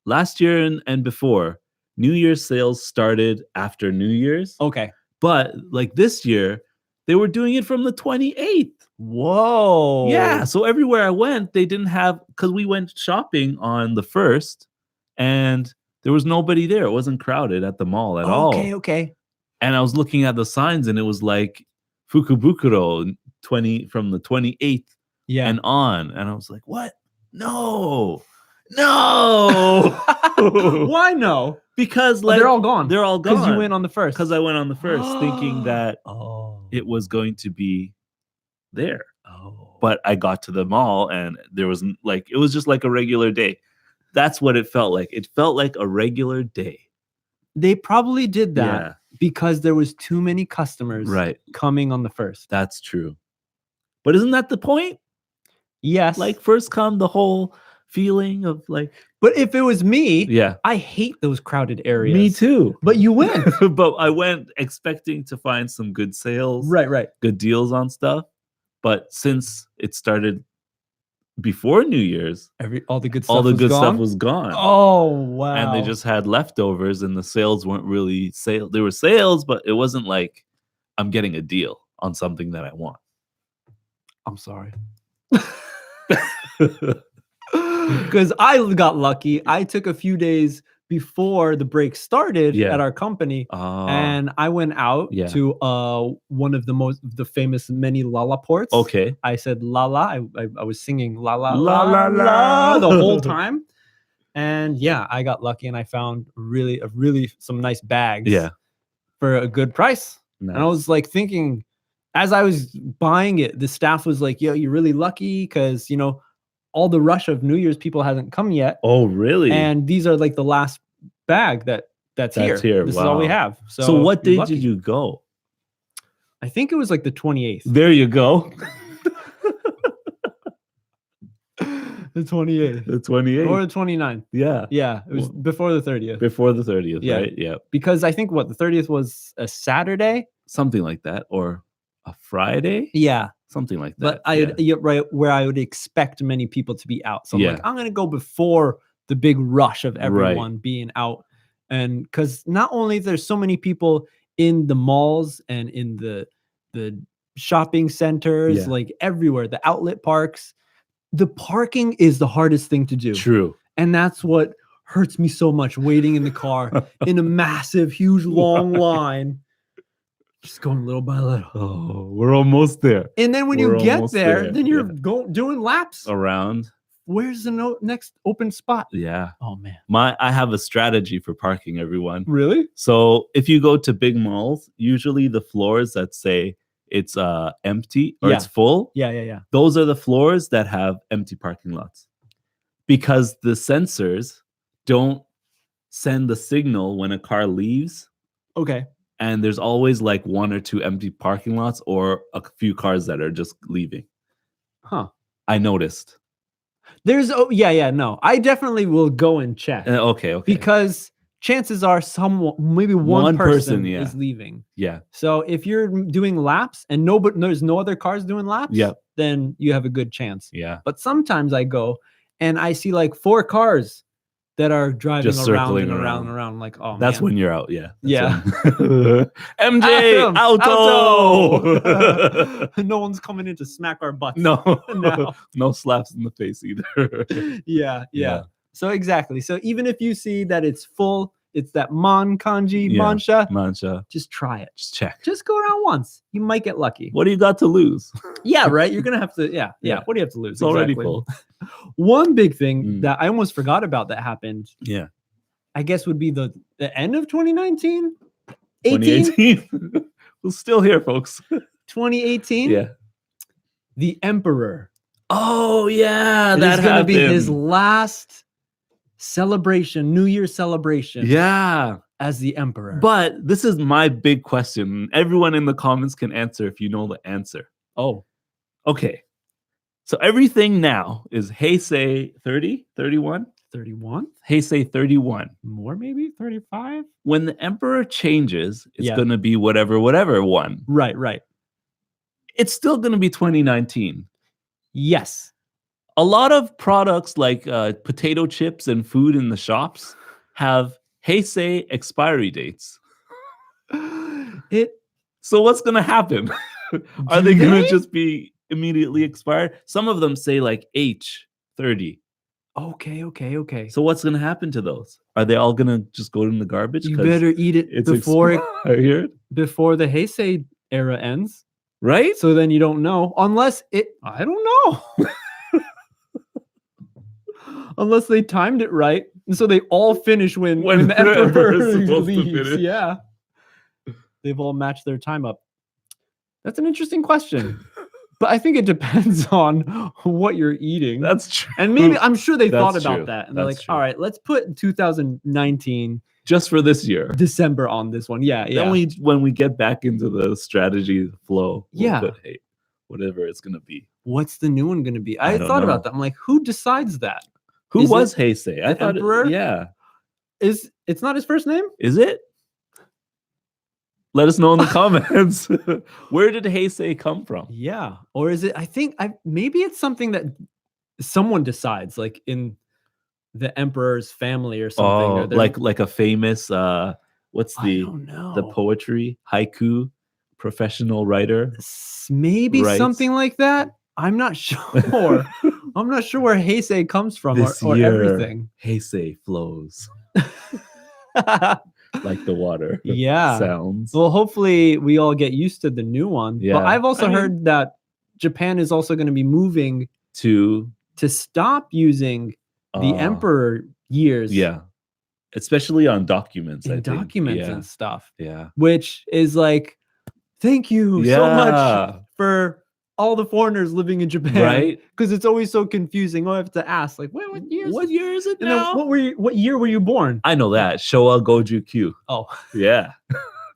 [SPEAKER 2] Last year and before, New Year's sales started after New Year's.
[SPEAKER 1] Okay.
[SPEAKER 2] But like this year, they were doing it from the 28th.
[SPEAKER 1] Whoa.
[SPEAKER 2] Yeah. So everywhere I went, they didn't have, because we went shopping on the 1st and there was nobody there. It wasn't crowded at the mall at all.
[SPEAKER 1] Okay.
[SPEAKER 2] And I was looking at the signs and it was like Fukubukuro 20 from the 28th
[SPEAKER 1] Yeah.
[SPEAKER 2] and on. And I was like, what? No.
[SPEAKER 1] Why no?
[SPEAKER 2] Because
[SPEAKER 1] Oh,
[SPEAKER 2] like
[SPEAKER 1] they're all gone.
[SPEAKER 2] they're all
[SPEAKER 1] Because
[SPEAKER 2] gone.
[SPEAKER 1] you went on the first.
[SPEAKER 2] Because I went on the 1st thinking that
[SPEAKER 1] Oh.
[SPEAKER 2] it was going to be there.
[SPEAKER 1] Oh.
[SPEAKER 2] But I got to the mall and there was like, it was just like a regular day. That's what it felt like. It felt like a regular day.
[SPEAKER 1] They probably did that
[SPEAKER 2] Yeah.
[SPEAKER 1] because there was too many customers
[SPEAKER 2] Right.
[SPEAKER 1] coming on the first.
[SPEAKER 2] That's true. But isn't that the point?
[SPEAKER 1] Yes.
[SPEAKER 2] Like first come the whole feeling of like,
[SPEAKER 1] but if it was me,
[SPEAKER 2] yeah,
[SPEAKER 1] I hate those crowded areas.
[SPEAKER 2] me too.
[SPEAKER 1] But you went.
[SPEAKER 2] But I went expecting to find some good sales,
[SPEAKER 1] Right.
[SPEAKER 2] good deals on stuff. But since it started before New Year's,
[SPEAKER 1] All the good stuff.
[SPEAKER 2] all the
[SPEAKER 1] was
[SPEAKER 2] good
[SPEAKER 1] gone?
[SPEAKER 2] stuff was gone.
[SPEAKER 1] Oh wow.
[SPEAKER 2] And they just had leftovers and the sales weren't really sales. They were sales, but it wasn't like I'm getting a deal on something that I want.
[SPEAKER 1] I'm sorry. Because I got lucky. I took a few days before the break started
[SPEAKER 2] Yeah.
[SPEAKER 1] at our company,
[SPEAKER 2] Oh,
[SPEAKER 1] and I went out
[SPEAKER 2] Yeah.
[SPEAKER 1] to one of the famous many Lala ports.
[SPEAKER 2] okay.
[SPEAKER 1] I said Lala. I was singing La La
[SPEAKER 2] La,
[SPEAKER 1] La
[SPEAKER 2] la,
[SPEAKER 1] La
[SPEAKER 2] la.
[SPEAKER 1] the whole time, and yeah, I got lucky and I found really some nice bags.
[SPEAKER 2] Yeah.
[SPEAKER 1] For a good price.
[SPEAKER 2] Nice.
[SPEAKER 1] And I was like thinking, as I was buying it, the staff was like, "Yo, you're really lucky because all the rush of New Year's people hasn't come yet,
[SPEAKER 2] Oh, really?
[SPEAKER 1] and these are like the last bag that's here.
[SPEAKER 2] here.
[SPEAKER 1] This is all we
[SPEAKER 2] Wow.
[SPEAKER 1] have."
[SPEAKER 2] so what
[SPEAKER 1] you're
[SPEAKER 2] day
[SPEAKER 1] lucky.
[SPEAKER 2] did you go?
[SPEAKER 1] I think it was like the 28th.
[SPEAKER 2] There you go.
[SPEAKER 1] The 28th
[SPEAKER 2] The 28th.
[SPEAKER 1] or the 29th.
[SPEAKER 2] Yeah.
[SPEAKER 1] Yeah, it was
[SPEAKER 2] Well,
[SPEAKER 1] before the 30th.
[SPEAKER 2] Before the 30th,
[SPEAKER 1] Yeah.
[SPEAKER 2] right? Yeah.
[SPEAKER 1] Because I think the 30th was a Saturday.
[SPEAKER 2] Something like that. Or a Friday?
[SPEAKER 1] Yeah,
[SPEAKER 2] Something like that.
[SPEAKER 1] but right where I would expect many people to be out. So I'm
[SPEAKER 2] Yeah.
[SPEAKER 1] like, I'm gonna go before the big rush of everyone being out, and because not only there's so many people in the malls and in the shopping centers,
[SPEAKER 2] Yeah.
[SPEAKER 1] like everywhere, the outlet parks, the parking is the hardest thing to do,
[SPEAKER 2] True.
[SPEAKER 1] and that's what hurts me so much. Waiting in the car in a massive, huge, long line. Just going little by little.
[SPEAKER 2] Oh, we're almost there.
[SPEAKER 1] And then when
[SPEAKER 2] We're
[SPEAKER 1] you get
[SPEAKER 2] almost
[SPEAKER 1] there,
[SPEAKER 2] there,
[SPEAKER 1] then you're
[SPEAKER 2] yeah.
[SPEAKER 1] doing laps.
[SPEAKER 2] Around.
[SPEAKER 1] Where's the next open spot?
[SPEAKER 2] Yeah.
[SPEAKER 1] Oh man.
[SPEAKER 2] I have a strategy for parking, everyone.
[SPEAKER 1] Really?
[SPEAKER 2] So if you go to big malls, usually the floors that say it's empty or it's full,
[SPEAKER 1] Yeah.
[SPEAKER 2] those are the floors that have empty parking lots. Because the sensors don't send the signal when a car leaves.
[SPEAKER 1] Okay.
[SPEAKER 2] And there's always like one or two empty parking lots or a few cars that are just leaving.
[SPEAKER 1] Huh.
[SPEAKER 2] I noticed.
[SPEAKER 1] There's no. I definitely will go and check
[SPEAKER 2] Okay.
[SPEAKER 1] because chances are maybe one person
[SPEAKER 2] yeah.
[SPEAKER 1] is leaving.
[SPEAKER 2] Yeah.
[SPEAKER 1] So if you're doing laps and there's no other cars doing laps,
[SPEAKER 2] Yep.
[SPEAKER 1] then you have a good chance.
[SPEAKER 2] Yeah.
[SPEAKER 1] But sometimes I go and I see like 4 cars that are driving
[SPEAKER 2] Just
[SPEAKER 1] around
[SPEAKER 2] circling
[SPEAKER 1] and around
[SPEAKER 2] around.
[SPEAKER 1] and around. Like, oh,
[SPEAKER 2] That's
[SPEAKER 1] man.
[SPEAKER 2] when you're out. Yeah.
[SPEAKER 1] Yeah.
[SPEAKER 2] When- MJ,
[SPEAKER 1] Adam,
[SPEAKER 2] auto.
[SPEAKER 1] No one's coming in to smack our butts.
[SPEAKER 2] No.
[SPEAKER 1] No.
[SPEAKER 2] No slaps in the face either.
[SPEAKER 1] Yeah. So exactly. So even if you see that it's full, it's that man kanji,
[SPEAKER 2] Yeah.
[SPEAKER 1] mansha.
[SPEAKER 2] Mancha.
[SPEAKER 1] Just try it.
[SPEAKER 2] Just check.
[SPEAKER 1] Just go around once. You might get lucky.
[SPEAKER 2] What do you got to lose?
[SPEAKER 1] Yeah, right. You're gonna have to. Yeah.
[SPEAKER 2] Yeah.
[SPEAKER 1] What do you have to lose?
[SPEAKER 2] It's already
[SPEAKER 1] Exactly.
[SPEAKER 2] full.
[SPEAKER 1] One big thing
[SPEAKER 2] Mm.
[SPEAKER 1] that I almost forgot about that happened,
[SPEAKER 2] Yeah.
[SPEAKER 1] I guess, would be the end of 2019, 18,
[SPEAKER 2] 2018. We're still here, folks.
[SPEAKER 1] 2018.
[SPEAKER 2] Yeah.
[SPEAKER 1] The Emperor.
[SPEAKER 2] Oh yeah,
[SPEAKER 1] It
[SPEAKER 2] that
[SPEAKER 1] is gonna be his
[SPEAKER 2] happened.
[SPEAKER 1] last celebration, New Year's celebration.
[SPEAKER 2] Yeah.
[SPEAKER 1] As the Emperor.
[SPEAKER 2] But this is my big question. Everyone in the comments can answer if you know the answer.
[SPEAKER 1] oh,
[SPEAKER 2] Okay. So everything now is Heisei 30, 31?
[SPEAKER 1] 31,
[SPEAKER 2] Heisei 31.
[SPEAKER 1] more maybe 35.
[SPEAKER 2] When the emperor changes, it's
[SPEAKER 1] Yeah.
[SPEAKER 2] going to be whatever one.
[SPEAKER 1] Right.
[SPEAKER 2] It's still going to be 2019.
[SPEAKER 1] Yes.
[SPEAKER 2] A lot of products like potato chips and food in the shops have Heisei expiry dates.
[SPEAKER 1] It.
[SPEAKER 2] So what's going to happen? Are they
[SPEAKER 1] Do
[SPEAKER 2] going
[SPEAKER 1] they?
[SPEAKER 2] to just be immediately expired? Some of them say like H30.
[SPEAKER 1] Okay.
[SPEAKER 2] So what's going to happen to those? Are they all going to just go in the garbage?
[SPEAKER 1] You
[SPEAKER 2] 'Cause
[SPEAKER 1] better eat it
[SPEAKER 2] it's
[SPEAKER 1] before
[SPEAKER 2] expired,
[SPEAKER 1] the Heisei era ends.
[SPEAKER 2] right?
[SPEAKER 1] So then you don't know, unless I don't know. Unless they timed it right. And so they all finish when
[SPEAKER 2] When
[SPEAKER 1] the
[SPEAKER 2] the
[SPEAKER 1] emperor
[SPEAKER 2] emperor is supposed to
[SPEAKER 1] leaves.
[SPEAKER 2] finish.
[SPEAKER 1] Yeah. They've all matched their time up. That's an interesting question. But I think it depends on what you're eating.
[SPEAKER 2] That's true.
[SPEAKER 1] And maybe I'm sure they thought
[SPEAKER 2] That's
[SPEAKER 1] about
[SPEAKER 2] true.
[SPEAKER 1] that. And they're
[SPEAKER 2] That's
[SPEAKER 1] like,
[SPEAKER 2] true.
[SPEAKER 1] all right, let's put 2019
[SPEAKER 2] Just for this year.
[SPEAKER 1] December on this one. Yeah.
[SPEAKER 2] Then when we get back into the strategy flow, we'll
[SPEAKER 1] Yeah.
[SPEAKER 2] put, hey, whatever it's going to be.
[SPEAKER 1] What's the new one going to be?
[SPEAKER 2] I
[SPEAKER 1] I
[SPEAKER 2] don't
[SPEAKER 1] thought about
[SPEAKER 2] know.
[SPEAKER 1] that. I'm like, who decides that?
[SPEAKER 2] Who
[SPEAKER 1] Is
[SPEAKER 2] was Heisei? I thought
[SPEAKER 1] emperor?
[SPEAKER 2] yeah.
[SPEAKER 1] It's not his first name?
[SPEAKER 2] Is it? Let us know in the comments. Where did Heisei come from?
[SPEAKER 1] Yeah. Or is it? Maybe it's something that someone decides, like in the emperor's family or something.
[SPEAKER 2] Oh,
[SPEAKER 1] or they're-
[SPEAKER 2] like a famous what's
[SPEAKER 1] I
[SPEAKER 2] the
[SPEAKER 1] don't know.
[SPEAKER 2] the poetry haiku professional writer?
[SPEAKER 1] Maybe
[SPEAKER 2] Writes.
[SPEAKER 1] something like that. I'm not sure. I'm not sure where Heisei comes from
[SPEAKER 2] This
[SPEAKER 1] or
[SPEAKER 2] year,
[SPEAKER 1] everything.
[SPEAKER 2] Heisei flows like the water.
[SPEAKER 1] Yeah.
[SPEAKER 2] Sounds.
[SPEAKER 1] Well, hopefully we all get used to the new one.
[SPEAKER 2] Yeah.
[SPEAKER 1] But I've also
[SPEAKER 2] I mean-
[SPEAKER 1] heard that Japan is also going to be moving
[SPEAKER 2] To
[SPEAKER 1] to stop using the emperor years
[SPEAKER 2] Yeah. Especially on documents. I
[SPEAKER 1] in
[SPEAKER 2] think.
[SPEAKER 1] documents
[SPEAKER 2] Yeah.
[SPEAKER 1] and stuff,
[SPEAKER 2] Yeah.
[SPEAKER 1] which is like, thank you so
[SPEAKER 2] Yeah.
[SPEAKER 1] much for all the foreigners living in Japan,
[SPEAKER 2] Right?
[SPEAKER 1] Because it's always so confusing. I have to ask, like, what year is
[SPEAKER 2] it
[SPEAKER 1] and then what year were you born?
[SPEAKER 2] I know that. Showa Goju Q.
[SPEAKER 1] Oh,
[SPEAKER 2] Yeah.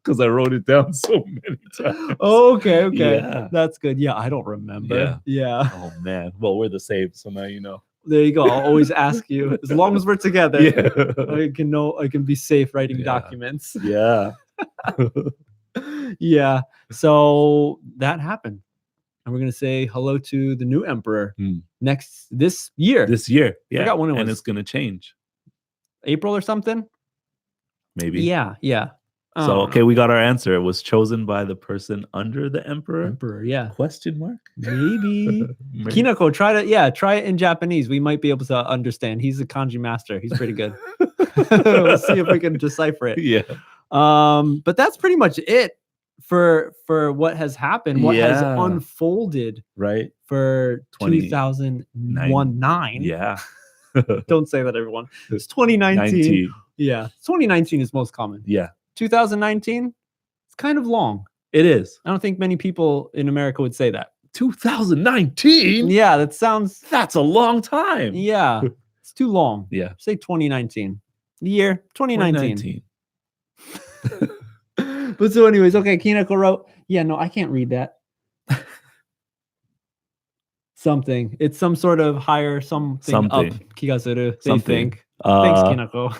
[SPEAKER 2] Because I wrote it down so many times.
[SPEAKER 1] okay,
[SPEAKER 2] Yeah.
[SPEAKER 1] that's good. Yeah, I don't remember. Yeah.
[SPEAKER 2] Oh man. Well, we're the same, so now you know.
[SPEAKER 1] There you go. I'll always ask you. As long as we're together,
[SPEAKER 2] Yeah.
[SPEAKER 1] I can be safe writing
[SPEAKER 2] Yeah.
[SPEAKER 1] documents.
[SPEAKER 2] Yeah.
[SPEAKER 1] Yeah. So that happened. And we're gonna say hello to the new emperor this year.
[SPEAKER 2] This year. Yeah.
[SPEAKER 1] Forgot when it
[SPEAKER 2] and
[SPEAKER 1] was.
[SPEAKER 2] it's gonna change.
[SPEAKER 1] April or something.
[SPEAKER 2] Maybe.
[SPEAKER 1] Yeah. I
[SPEAKER 2] So
[SPEAKER 1] don't
[SPEAKER 2] okay,
[SPEAKER 1] know.
[SPEAKER 2] we got our answer. It was chosen by the person under the emperor.
[SPEAKER 1] Emperor. Yeah.
[SPEAKER 2] Question mark?
[SPEAKER 1] Maybe.
[SPEAKER 2] Maybe.
[SPEAKER 1] Kinako, try it in Japanese. We might be able to understand. He's a kanji master. He's pretty good. We'll see if we can decipher it.
[SPEAKER 2] Yeah.
[SPEAKER 1] But that's pretty much it for what has happened, what has
[SPEAKER 2] Yeah.
[SPEAKER 1] unfolded
[SPEAKER 2] Right.
[SPEAKER 1] for
[SPEAKER 2] 20
[SPEAKER 1] 2009.
[SPEAKER 2] Yeah.
[SPEAKER 1] Don't say that, everyone. It's 2019.
[SPEAKER 2] 19.
[SPEAKER 1] Yeah. 2019 is most common.
[SPEAKER 2] Yeah.
[SPEAKER 1] 2019, it's kind of long.
[SPEAKER 2] It is.
[SPEAKER 1] I don't think many people in America would say that.
[SPEAKER 2] 2019?
[SPEAKER 1] Yeah, that sounds,
[SPEAKER 2] That's a long time.
[SPEAKER 1] yeah, it's too long.
[SPEAKER 2] Yeah.
[SPEAKER 1] Say 2019. The year 2019.
[SPEAKER 2] 2019.
[SPEAKER 1] But so anyways, okay, Kinako wrote, yeah, no, I can't read that. Something. It's some sort of higher something up.
[SPEAKER 2] Something.
[SPEAKER 1] Kigasuru, they
[SPEAKER 2] Something.
[SPEAKER 1] think. Thanks,
[SPEAKER 2] Uh,
[SPEAKER 1] Kinako.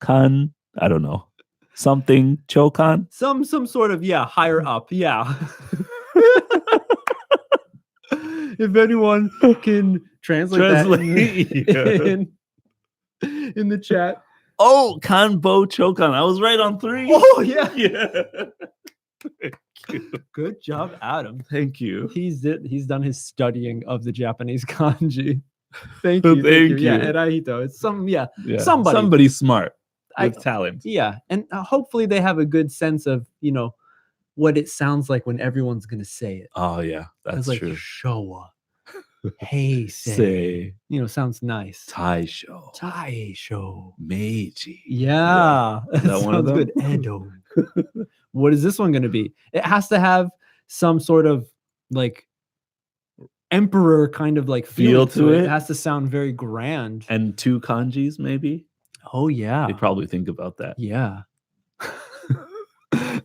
[SPEAKER 2] Kan, I don't know. Something chokan.
[SPEAKER 1] Some sort of, yeah, higher up. Yeah. If anyone can translate that in the chat.
[SPEAKER 2] Oh, kanbo chokan. I was right on 3.
[SPEAKER 1] Oh, yeah.
[SPEAKER 2] Yeah.
[SPEAKER 1] Good job, Adam.
[SPEAKER 2] Thank you.
[SPEAKER 1] He's done his studying of the Japanese kanji. Thank you.
[SPEAKER 2] Thank
[SPEAKER 1] Yeah,
[SPEAKER 2] you.
[SPEAKER 1] Erahito. It's
[SPEAKER 2] Yeah.
[SPEAKER 1] somebody.
[SPEAKER 2] Somebody smart. with talent.
[SPEAKER 1] Yeah, and hopefully they have a good sense of, what it sounds like when everyone's gonna say it.
[SPEAKER 2] Oh yeah, that's
[SPEAKER 1] It's
[SPEAKER 2] true.
[SPEAKER 1] like Showa. Hey,
[SPEAKER 2] Say
[SPEAKER 1] sounds nice.
[SPEAKER 2] Taisho,
[SPEAKER 1] Taisho.
[SPEAKER 2] Meiji.
[SPEAKER 1] Yeah,
[SPEAKER 2] Is that one of
[SPEAKER 1] sounds
[SPEAKER 2] them?
[SPEAKER 1] good. Edo. What is this one going to be? It has to have some sort of like emperor kind of like
[SPEAKER 2] Feel
[SPEAKER 1] feel
[SPEAKER 2] to
[SPEAKER 1] it.
[SPEAKER 2] it.
[SPEAKER 1] It has to sound very grand.
[SPEAKER 2] And 2 kanjis, maybe.
[SPEAKER 1] Oh yeah,
[SPEAKER 2] They probably think about that.
[SPEAKER 1] yeah.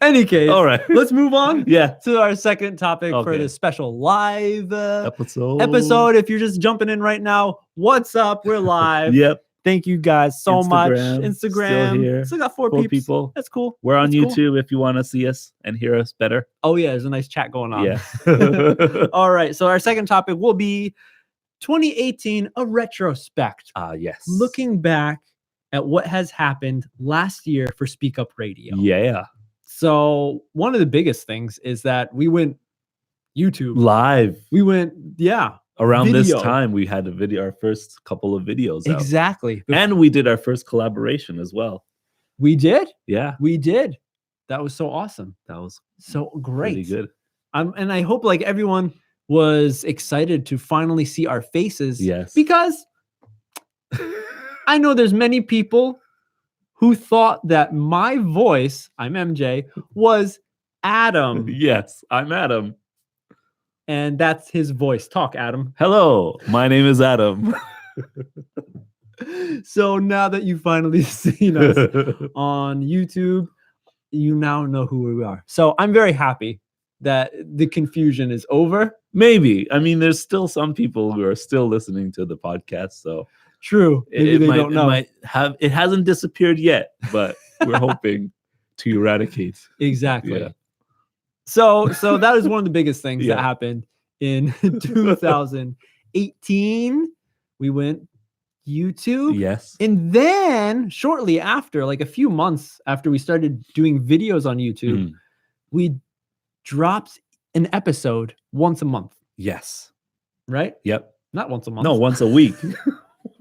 [SPEAKER 1] Any case,
[SPEAKER 2] All right.
[SPEAKER 1] let's move on.
[SPEAKER 2] Yeah.
[SPEAKER 1] To our second topic for
[SPEAKER 2] Okay.
[SPEAKER 1] this special live
[SPEAKER 2] Episode.
[SPEAKER 1] If you're just jumping in right now, what's up? We're live.
[SPEAKER 2] Yep.
[SPEAKER 1] Thank you guys so much.
[SPEAKER 2] Instagram,
[SPEAKER 1] Instagram.
[SPEAKER 2] still here.
[SPEAKER 1] Still got 4
[SPEAKER 2] 4
[SPEAKER 1] peeps.
[SPEAKER 2] people.
[SPEAKER 1] That's cool.
[SPEAKER 2] We're on
[SPEAKER 1] That's cool.
[SPEAKER 2] YouTube if you want to see us and hear us better.
[SPEAKER 1] Oh yeah, there's a nice chat going on.
[SPEAKER 2] Yeah.
[SPEAKER 1] All right. So our second topic will be 2018, a retrospect.
[SPEAKER 2] Yes.
[SPEAKER 1] Looking back at what has happened last year for Speak Up Radio.
[SPEAKER 2] Yeah.
[SPEAKER 1] So one of the biggest things is that we went YouTube.
[SPEAKER 2] Live.
[SPEAKER 1] We went,
[SPEAKER 2] Around this
[SPEAKER 1] Video.
[SPEAKER 2] time, we had our first couple of videos out.
[SPEAKER 1] exactly.
[SPEAKER 2] And we did our first collaboration as well.
[SPEAKER 1] We did.
[SPEAKER 2] Yeah.
[SPEAKER 1] We did. That was so awesome.
[SPEAKER 2] That was
[SPEAKER 1] So great.
[SPEAKER 2] pretty good.
[SPEAKER 1] And I hope like everyone was excited to finally see our faces.
[SPEAKER 2] Yes.
[SPEAKER 1] Because I know there's many people who thought that my voice, I'm MJ, was Adam.
[SPEAKER 2] Yes, I'm Adam.
[SPEAKER 1] And that's his voice. Talk, Adam.
[SPEAKER 2] Hello, my name is Adam.
[SPEAKER 1] So now that you've finally seen us on YouTube, you now know who we are. So I'm very happy that the confusion is over.
[SPEAKER 2] Maybe. I mean, there's still some people who are still listening to the podcast, so
[SPEAKER 1] True. Maybe they don't know.
[SPEAKER 2] It hasn't disappeared yet, but we're hoping to eradicate.
[SPEAKER 1] Exactly.
[SPEAKER 2] Yeah.
[SPEAKER 1] So that is one of the biggest things
[SPEAKER 2] Yeah.
[SPEAKER 1] that happened in 2018. We went YouTube.
[SPEAKER 2] Yes.
[SPEAKER 1] And then shortly after, like a few months after we started doing videos on YouTube, we dropped an episode once a month,
[SPEAKER 2] Yes.
[SPEAKER 1] right?
[SPEAKER 2] Yep.
[SPEAKER 1] Not once a month.
[SPEAKER 2] No, once a week.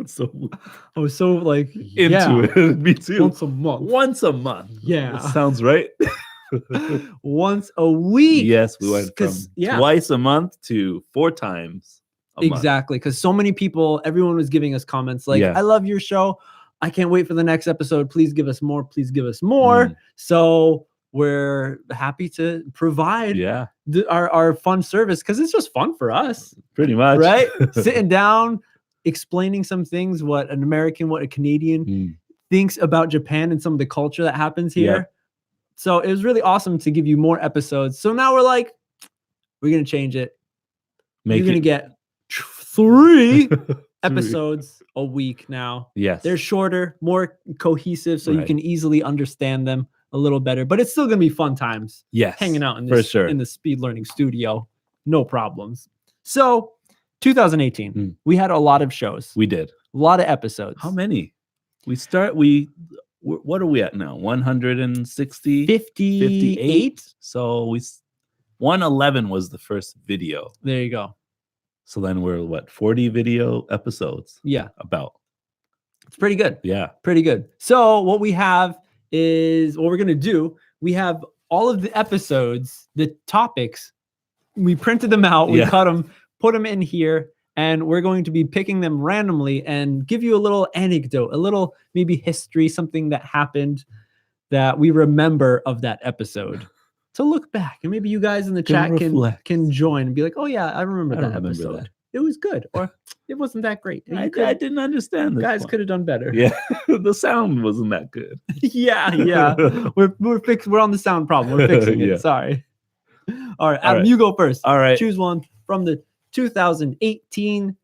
[SPEAKER 2] So
[SPEAKER 1] I was so like
[SPEAKER 2] into it. Me too.
[SPEAKER 1] once a month.
[SPEAKER 2] Once a month.
[SPEAKER 1] Yeah.
[SPEAKER 2] That sounds right.
[SPEAKER 1] Once a week.
[SPEAKER 2] Yes, we went from
[SPEAKER 1] 'Cause, yeah.
[SPEAKER 2] twice a month to 4 times a month.
[SPEAKER 1] Exactly. Because so many people, everyone was giving us comments like,
[SPEAKER 2] Yeah.
[SPEAKER 1] I love your show. I can't wait for the next episode. Please give us more. Please give us more.
[SPEAKER 2] Mm.
[SPEAKER 1] So we're happy to provide
[SPEAKER 2] Yeah,
[SPEAKER 1] our fun service because it's just fun for us,
[SPEAKER 2] pretty much.
[SPEAKER 1] right? Sitting down, explaining some things, what an American, what a Canadian
[SPEAKER 2] Mm.
[SPEAKER 1] thinks about Japan and some of the culture that happens here.
[SPEAKER 2] Yeah.
[SPEAKER 1] So it was really awesome to give you more episodes. So now we're like, we're going to change it.
[SPEAKER 2] Make
[SPEAKER 1] You're going to
[SPEAKER 2] it
[SPEAKER 1] get 3
[SPEAKER 2] 3.
[SPEAKER 1] episodes a week now.
[SPEAKER 2] Yes.
[SPEAKER 1] They're shorter, more cohesive, so you
[SPEAKER 2] Right.
[SPEAKER 1] can easily understand them a little better. But it's still going to be fun times
[SPEAKER 2] yes.
[SPEAKER 1] hanging out in
[SPEAKER 2] for
[SPEAKER 1] this
[SPEAKER 2] sure.
[SPEAKER 1] in the speed learning studio. No problems. So 2018, we had a lot of shows,
[SPEAKER 2] We did.
[SPEAKER 1] a lot of episodes.
[SPEAKER 2] How many? What are we at now? 160?
[SPEAKER 1] 58.
[SPEAKER 2] So 111 was the first video.
[SPEAKER 1] There you go.
[SPEAKER 2] So then we're 40 video episodes
[SPEAKER 1] Yeah,
[SPEAKER 2] about.
[SPEAKER 1] it's pretty good.
[SPEAKER 2] Yeah.
[SPEAKER 1] Pretty good. So what we have is what we're going to do. We have all of the episodes, the topics. We printed them out. We
[SPEAKER 2] Yeah.
[SPEAKER 1] cut them, put them in here, and we're going to be picking them randomly and give you a little anecdote, a little maybe history, something that happened that we remember of that episode. To look back, and maybe you guys in the
[SPEAKER 2] Can
[SPEAKER 1] chat
[SPEAKER 2] reflect.
[SPEAKER 1] can join and be like, "Oh yeah, I remember
[SPEAKER 2] I
[SPEAKER 1] that
[SPEAKER 2] remember
[SPEAKER 1] episode.
[SPEAKER 2] that.
[SPEAKER 1] It was good, or it wasn't that great.
[SPEAKER 2] I didn't understand this
[SPEAKER 1] Guys
[SPEAKER 2] one.
[SPEAKER 1] could have done better."
[SPEAKER 2] Yeah. The sound wasn't that good.
[SPEAKER 1] yeah. We're on the sound problem. We're fixing it.
[SPEAKER 2] Yeah.
[SPEAKER 1] Sorry. All right, Adam,
[SPEAKER 2] right.
[SPEAKER 1] you go first.
[SPEAKER 2] All right.
[SPEAKER 1] Choose one from the 2018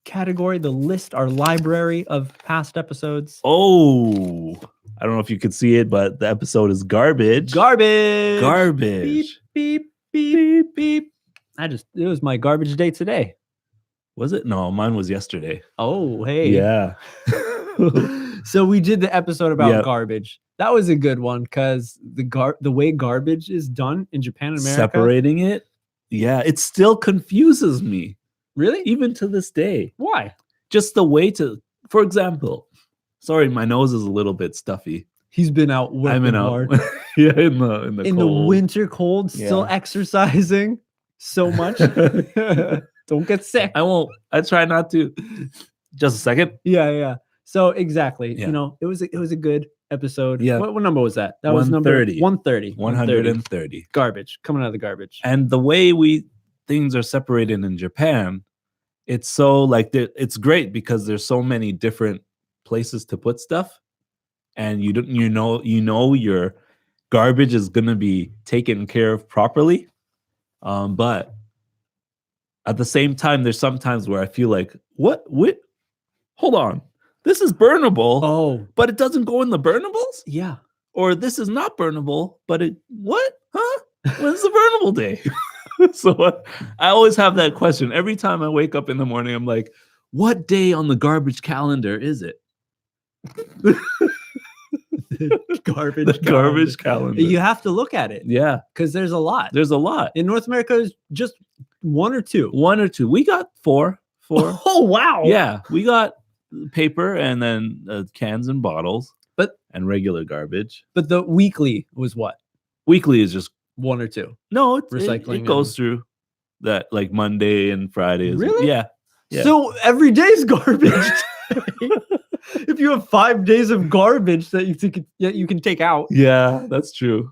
[SPEAKER 1] category, the list, our library of past episodes.
[SPEAKER 2] Oh, I don't know if you could see it, but the episode is garbage.
[SPEAKER 1] Garbage.
[SPEAKER 2] Garbage.
[SPEAKER 1] Beep, beep, beep, beep. It was my garbage day today.
[SPEAKER 2] Was it? No, mine was yesterday.
[SPEAKER 1] Oh, hey.
[SPEAKER 2] Yeah.
[SPEAKER 1] So we did the episode about
[SPEAKER 2] Yep.
[SPEAKER 1] garbage. That was a good one because the way garbage is done in Japan and America.
[SPEAKER 2] Separating it. Yeah, it still confuses me,
[SPEAKER 1] Really?
[SPEAKER 2] even to this day.
[SPEAKER 1] Why?
[SPEAKER 2] Just the way to, for example, Sorry, my nose is a little bit stuffy.
[SPEAKER 1] He's been out
[SPEAKER 2] I've
[SPEAKER 1] working
[SPEAKER 2] been out.
[SPEAKER 1] hard.
[SPEAKER 2] Yeah, in the cold.
[SPEAKER 1] Winter cold, still
[SPEAKER 2] Yeah.
[SPEAKER 1] exercising so much. Don't get sick.
[SPEAKER 2] I won't. I try not to. Just a second.
[SPEAKER 1] Yeah. So exactly,
[SPEAKER 2] Yeah.
[SPEAKER 1] you know, it was a good episode.
[SPEAKER 2] Yeah.
[SPEAKER 1] What number was that? That was number
[SPEAKER 2] 130.
[SPEAKER 1] 130.
[SPEAKER 2] 130.
[SPEAKER 1] Garbage coming out of the garbage.
[SPEAKER 2] And the way things are separated in Japan, it's so like it's great because there's so many different places to put stuff, and you know your garbage is gonna be taken care of properly. But at the same time, there's sometimes where I feel like, what? Hold on, this is burnable.
[SPEAKER 1] Oh,
[SPEAKER 2] But it doesn't go in the burnables?
[SPEAKER 1] yeah.
[SPEAKER 2] Or this is not burnable, but what? Huh? When's the burnable day? So I always have that question. Every time I wake up in the morning, I'm like, what day on the garbage calendar is it? Garbage calendar.
[SPEAKER 1] You have to look at it.
[SPEAKER 2] Yeah.
[SPEAKER 1] Because there's a lot.
[SPEAKER 2] There's a lot.
[SPEAKER 1] In North America, it's just one or two.
[SPEAKER 2] One or two. We got four.
[SPEAKER 1] Oh, wow.
[SPEAKER 2] Yeah. We got paper and then cans and bottles. And regular garbage.
[SPEAKER 1] But the weekly was what?
[SPEAKER 2] Weekly is just
[SPEAKER 1] one or two.
[SPEAKER 2] No,
[SPEAKER 1] Recycling
[SPEAKER 2] it goes through that like Monday and Friday.
[SPEAKER 1] Really?
[SPEAKER 2] Yeah.
[SPEAKER 1] So every day's garbage. If you have 5 days of garbage that you can take out.
[SPEAKER 2] Yeah, that's true.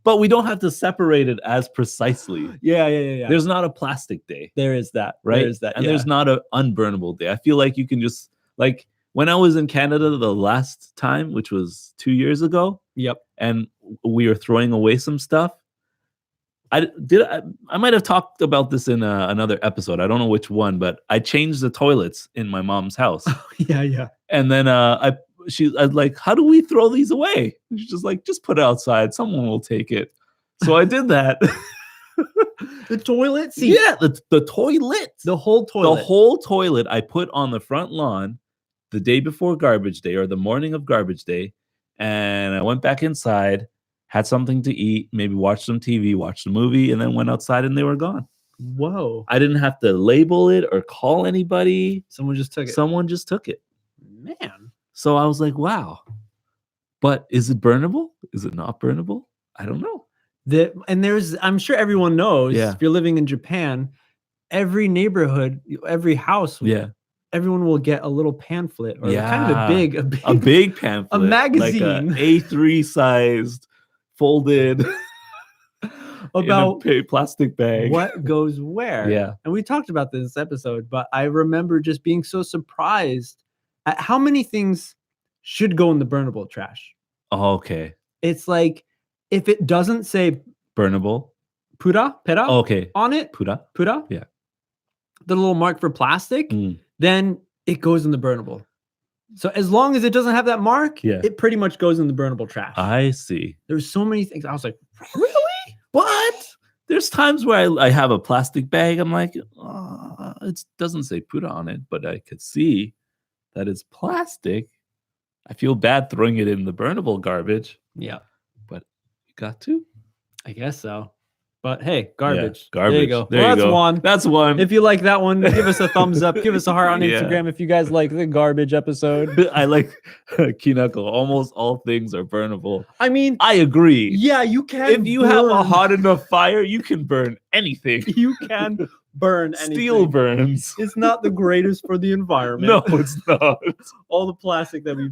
[SPEAKER 2] But we don't have to separate it as precisely.
[SPEAKER 1] Yeah.
[SPEAKER 2] There's not a plastic day.
[SPEAKER 1] There is that.
[SPEAKER 2] Right?
[SPEAKER 1] There is that.
[SPEAKER 2] And there's not an unburnable day. I feel like you can just like when I was in Canada the last time, which was 2 years ago.
[SPEAKER 1] Yep.
[SPEAKER 2] And we were throwing away some stuff. I might have talked about this in another episode. I don't know which one, but I changed the toilets in my mom's house.
[SPEAKER 1] Yeah.
[SPEAKER 2] And then I was like, how do we throw these away? And she's just like, just put it outside. Someone will take it. So I did that.
[SPEAKER 1] The toilet seat.
[SPEAKER 2] Yeah, the toilet.
[SPEAKER 1] The whole toilet.
[SPEAKER 2] The whole toilet I put on the front lawn the day before garbage day or the morning of garbage day. And I went back inside, had something to eat, maybe watched some TV, watched a movie, and then went outside and they were gone.
[SPEAKER 1] Whoa.
[SPEAKER 2] I didn't have to label it or call anybody.
[SPEAKER 1] Someone just took it.
[SPEAKER 2] Someone just took it.
[SPEAKER 1] Man.
[SPEAKER 2] So I was like, wow. But is it burnable? Is it not burnable? I don't know.
[SPEAKER 1] I'm sure everyone knows,
[SPEAKER 2] Yeah.
[SPEAKER 1] if you're living in Japan, every neighborhood, every house,
[SPEAKER 2] Yeah.
[SPEAKER 1] everyone will get a little pamphlet or kind of a
[SPEAKER 2] a big pamphlet,
[SPEAKER 1] a magazine,
[SPEAKER 2] like a A3 sized, folded
[SPEAKER 1] about
[SPEAKER 2] in a plastic bag.
[SPEAKER 1] what goes where.
[SPEAKER 2] Yeah.
[SPEAKER 1] And we talked about this episode, but I remember just being so surprised at how many things should go in the burnable trash.
[SPEAKER 2] Oh, okay.
[SPEAKER 1] It's like if it doesn't say
[SPEAKER 2] Burnable.
[SPEAKER 1] pera
[SPEAKER 2] Okay.
[SPEAKER 1] on it,
[SPEAKER 2] Pura. Yeah.
[SPEAKER 1] the little mark for plastic,
[SPEAKER 2] Mm.
[SPEAKER 1] then it goes in the burnable. So as long as it doesn't have that mark,
[SPEAKER 2] Yeah.
[SPEAKER 1] it pretty much goes in the burnable trash.
[SPEAKER 2] I see.
[SPEAKER 1] There's so many things. I was like,
[SPEAKER 2] Really? But there's times where I have a plastic bag. I'm like, it doesn't say Pura on it, but I could see that it's plastic. I feel bad throwing it in the burnable garbage,
[SPEAKER 1] yeah,
[SPEAKER 2] but you got to.
[SPEAKER 1] I guess so. But hey, garbage.
[SPEAKER 2] Yeah, garbage.
[SPEAKER 1] There you go.
[SPEAKER 2] There
[SPEAKER 1] Well,
[SPEAKER 2] you
[SPEAKER 1] that's
[SPEAKER 2] go.
[SPEAKER 1] one.
[SPEAKER 2] That's one.
[SPEAKER 1] If you like that one, give us a thumbs up. Give us a heart on
[SPEAKER 2] Yeah.
[SPEAKER 1] Instagram if you guys like the garbage episode.
[SPEAKER 2] I like Kinako. Almost all things are burnable.
[SPEAKER 1] I mean,
[SPEAKER 2] I agree.
[SPEAKER 1] yeah, you can.
[SPEAKER 2] If you have a
[SPEAKER 1] burn-
[SPEAKER 2] hot enough fire, you can burn anything.
[SPEAKER 1] you can burn anything.
[SPEAKER 2] Steel burns.
[SPEAKER 1] It's not the greatest for the environment.
[SPEAKER 2] No, it's not.
[SPEAKER 1] All the plastic that we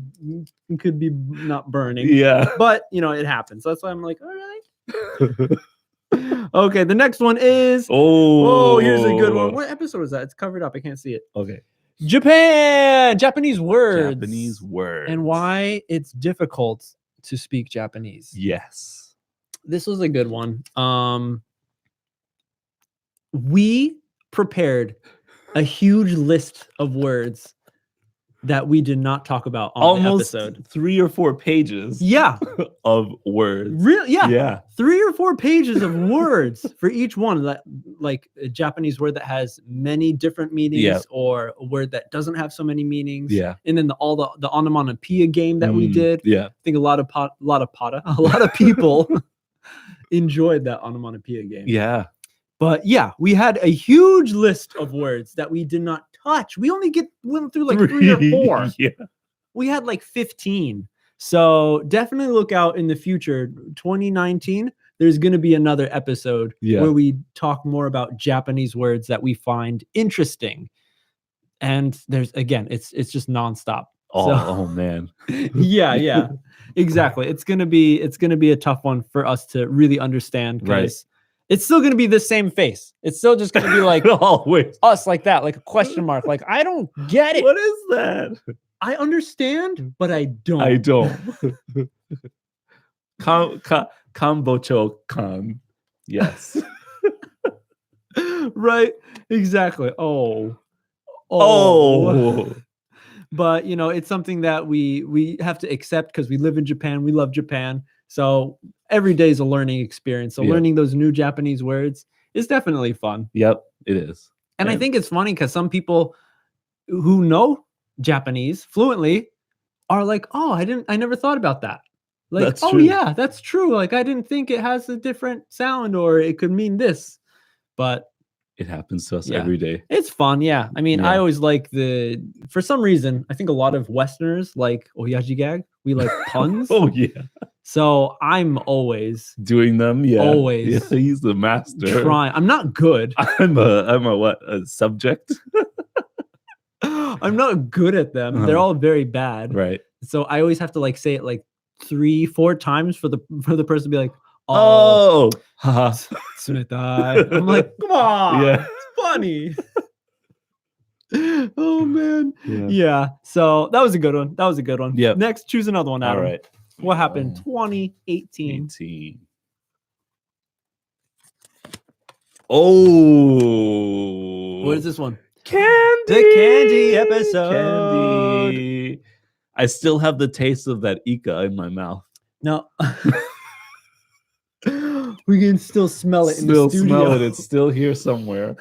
[SPEAKER 1] could be not burning.
[SPEAKER 2] Yeah.
[SPEAKER 1] But, you know, it happens. That's why I'm like, all right. Okay, the next one is... Oh, here's a good one. What episode is that? It's covered up. I can't see it.
[SPEAKER 2] Okay.
[SPEAKER 1] Japan! Japanese words.
[SPEAKER 2] Japanese words.
[SPEAKER 1] And why it's difficult to speak Japanese.
[SPEAKER 2] Yes.
[SPEAKER 1] This was a good one. We prepared a huge list of words that we did not talk about on
[SPEAKER 2] Almost
[SPEAKER 1] the episode.
[SPEAKER 2] 3 or 4 pages
[SPEAKER 1] Yeah.
[SPEAKER 2] of words.
[SPEAKER 1] Really? Yeah.
[SPEAKER 2] Yeah.
[SPEAKER 1] 3 or 4 pages of words for each one. That, like a Japanese word that has many different meanings,
[SPEAKER 2] Yeah.
[SPEAKER 1] or a word that doesn't have so many meanings.
[SPEAKER 2] Yeah.
[SPEAKER 1] And then all the onomatopoeia game that we did.
[SPEAKER 2] Yeah.
[SPEAKER 1] I think a lot of people enjoyed that onomatopoeia game.
[SPEAKER 2] Yeah.
[SPEAKER 1] But yeah, we had a huge list of words that we did not touch. We only went through like 3 or 4.
[SPEAKER 2] Yeah.
[SPEAKER 1] we had like 15. So definitely look out in the future. 2019, there's going to be another episode where we talk more about Japanese words that we find interesting. And there's, again, it's just nonstop.
[SPEAKER 2] Oh man.
[SPEAKER 1] Yeah, exactly. It's gonna be a tough one for us to really understand, because it's still gonna be the same face. It's still just gonna be like
[SPEAKER 2] always
[SPEAKER 1] us, like that, like a question mark. Like, I don't get it.
[SPEAKER 2] What is that?
[SPEAKER 1] I understand, but I don't.
[SPEAKER 2] I don't. Kambocho kan. Yes.
[SPEAKER 1] Right. Exactly. Oh. But it's something that we have to accept, because we live in Japan. We love Japan. So every day is a learning experience. So learning those new Japanese words is definitely fun.
[SPEAKER 2] Yep, it is.
[SPEAKER 1] And I think it's funny because some people who know Japanese fluently are like, oh, I never thought about that. Like,
[SPEAKER 2] That's
[SPEAKER 1] oh
[SPEAKER 2] true.
[SPEAKER 1] yeah, that's true. Like, I didn't think it has a different sound, or it could mean this. But
[SPEAKER 2] it happens to us every day.
[SPEAKER 1] It's fun, yeah. I mean, I always like for some reason, I think a lot of Westerners like oyaji gag. We like puns.
[SPEAKER 2] Oh yeah.
[SPEAKER 1] So I'm always
[SPEAKER 2] doing them. Yeah.
[SPEAKER 1] Always.
[SPEAKER 2] Yeah, he's the master.
[SPEAKER 1] Trying. I'm not good.
[SPEAKER 2] I'm a what? A subject?
[SPEAKER 1] I'm not good at them. They're all very bad.
[SPEAKER 2] Right.
[SPEAKER 1] So I always have to like say it like 3-4 times for the person to be like,
[SPEAKER 2] oh, haha.
[SPEAKER 1] I'm like, come on.
[SPEAKER 2] Yeah.
[SPEAKER 1] It's funny. Oh man. Yeah. So that was a good one.
[SPEAKER 2] Yeah.
[SPEAKER 1] Next, choose another one, Adam.
[SPEAKER 2] All right.
[SPEAKER 1] What happened? 2018.
[SPEAKER 2] Oh.
[SPEAKER 1] What is this one?
[SPEAKER 2] Candy.
[SPEAKER 1] The candy episode.
[SPEAKER 2] Candy. I still have the taste of that Ika in my mouth.
[SPEAKER 1] No. We can still smell it in the studio.
[SPEAKER 2] Still smell it. It's still here somewhere.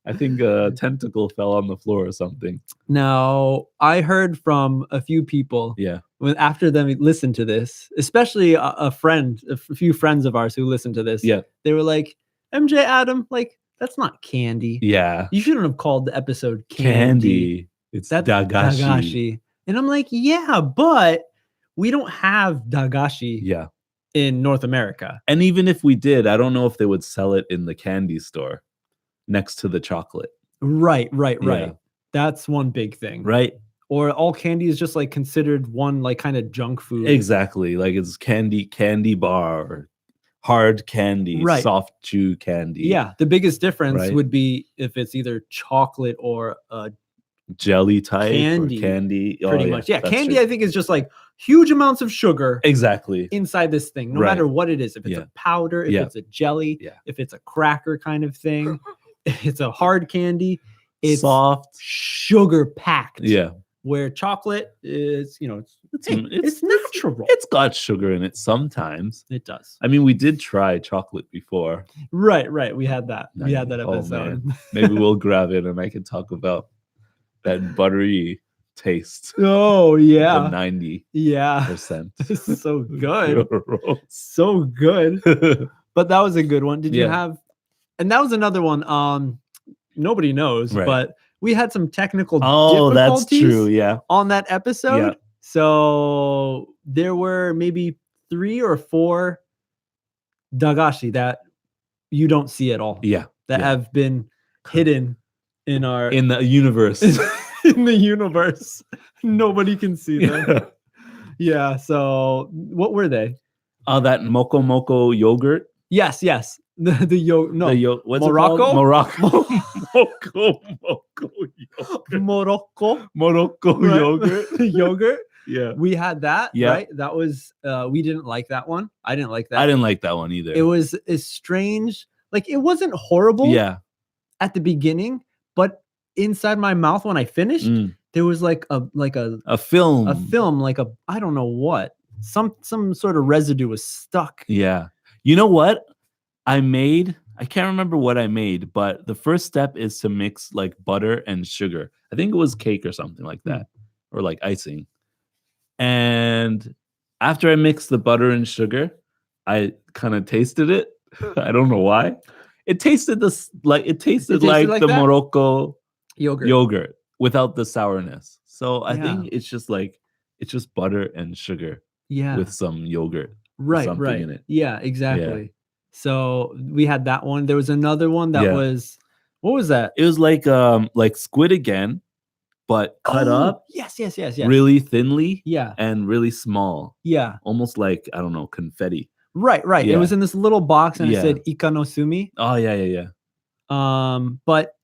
[SPEAKER 2] I think a tentacle fell on the floor or something.
[SPEAKER 1] Now, I heard from a few people.
[SPEAKER 2] Yeah.
[SPEAKER 1] After them listened to this, especially a few friends of ours who listened to this.
[SPEAKER 2] Yeah.
[SPEAKER 1] They were like, MJ, Adam, like, that's not candy.
[SPEAKER 2] Yeah.
[SPEAKER 1] You shouldn't have called the episode candy.
[SPEAKER 2] It's
[SPEAKER 1] that's
[SPEAKER 2] dagashi.
[SPEAKER 1] And I'm like, yeah, but we don't have dagashi in North America.
[SPEAKER 2] And even if we did, I don't know if they would sell it in the candy store next to the chocolate.
[SPEAKER 1] Right.
[SPEAKER 2] Yeah.
[SPEAKER 1] That's one big thing.
[SPEAKER 2] Right.
[SPEAKER 1] Or all candy is just like considered one like kind of junk food.
[SPEAKER 2] Exactly. Like it's candy bar, or hard candy, soft chew candy.
[SPEAKER 1] Yeah. The biggest difference would be if it's either chocolate or
[SPEAKER 2] jelly type
[SPEAKER 1] candy.
[SPEAKER 2] Or candy.
[SPEAKER 1] Pretty much. Yeah. Candy, true. I think, is just like huge amounts of sugar.
[SPEAKER 2] Exactly.
[SPEAKER 1] Inside this thing, no matter what it is. If it's a powder, if it's a jelly, if it's a cracker kind of thing, if it's a hard candy, it's
[SPEAKER 2] soft,
[SPEAKER 1] sugar packed.
[SPEAKER 2] Yeah.
[SPEAKER 1] Where chocolate is, it's natural.
[SPEAKER 2] It's got sugar in it sometimes.
[SPEAKER 1] It does.
[SPEAKER 2] I mean, we did try chocolate before.
[SPEAKER 1] Right. We had that. We had that episode.
[SPEAKER 2] Maybe we'll grab it and I can talk about that buttery taste.
[SPEAKER 1] Oh yeah.
[SPEAKER 2] The 90%.
[SPEAKER 1] Yeah. This is so good. So good. But that was a good one. Did you have, and that was another one. Nobody knows, but we had some technical difficulties.
[SPEAKER 2] That's true. Yeah.
[SPEAKER 1] On that episode. Yeah. So there were maybe 3 or 4 dagashi that you don't see at all.
[SPEAKER 2] Yeah.
[SPEAKER 1] That have been hidden in
[SPEAKER 2] the universe.
[SPEAKER 1] In the universe. Nobody can see them. Yeah. So what were they?
[SPEAKER 2] That Moko Moko yogurt.
[SPEAKER 1] Yes. What's
[SPEAKER 2] Morocco?
[SPEAKER 1] It
[SPEAKER 2] Morocco. Morocco yogurt.
[SPEAKER 1] Yogurt.
[SPEAKER 2] Yeah.
[SPEAKER 1] We had that. Yeah. Right. That was we didn't like that one. I didn't like that.
[SPEAKER 2] I didn't like that one either.
[SPEAKER 1] It was strange. Like, it wasn't horrible.
[SPEAKER 2] Yeah.
[SPEAKER 1] At the beginning, but inside my mouth when I finished, there was like a film. Like I don't know what. Some sort of residue was stuck.
[SPEAKER 2] Yeah. You know what? I can't remember what I made, but the first step is to mix like butter and sugar. I think it was cake or something like that, or like icing. And after I mixed the butter and sugar, I kind of tasted it. I don't know why. It tasted like the Morocco yogurt without the sourness. So I think it's just like It's just butter and sugar
[SPEAKER 1] Yeah.
[SPEAKER 2] with some yogurt.
[SPEAKER 1] Right.
[SPEAKER 2] something in it.
[SPEAKER 1] Yeah, exactly. So we had that one. There was another one that was, what was that?
[SPEAKER 2] It was like squid again, but cut up
[SPEAKER 1] Yes.
[SPEAKER 2] really thinly
[SPEAKER 1] Yeah.
[SPEAKER 2] and really small.
[SPEAKER 1] Yeah.
[SPEAKER 2] Almost like, I don't know, confetti.
[SPEAKER 1] Right.
[SPEAKER 2] Yeah.
[SPEAKER 1] It was in this little box and it
[SPEAKER 2] Yeah.
[SPEAKER 1] said Ika no Sumi.
[SPEAKER 2] Oh, yeah.
[SPEAKER 1] But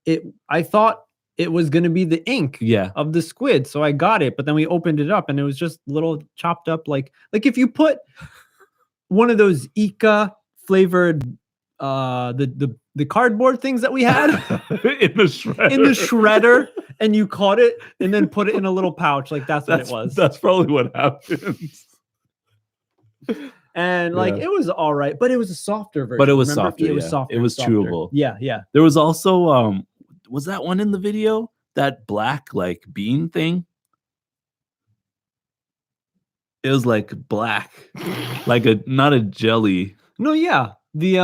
[SPEAKER 1] I thought it was gonna be the ink
[SPEAKER 2] Yeah.
[SPEAKER 1] of the squid, so I got it. But then we opened it up and it was just little chopped up, like if you put one of those Ika flavored the cardboard things that we had
[SPEAKER 2] in the
[SPEAKER 1] shredder and you caught it and then put it in a little pouch, like that's what it was.
[SPEAKER 2] That's probably what happens.
[SPEAKER 1] And like it was all right, but it was a softer version.
[SPEAKER 2] But it was
[SPEAKER 1] remember?
[SPEAKER 2] softer.
[SPEAKER 1] It was softer.
[SPEAKER 2] It was chewable.
[SPEAKER 1] Yeah.
[SPEAKER 2] There was also was that one in the video? That black like bean thing? It was like black, like not a jelly.
[SPEAKER 1] No, yeah. The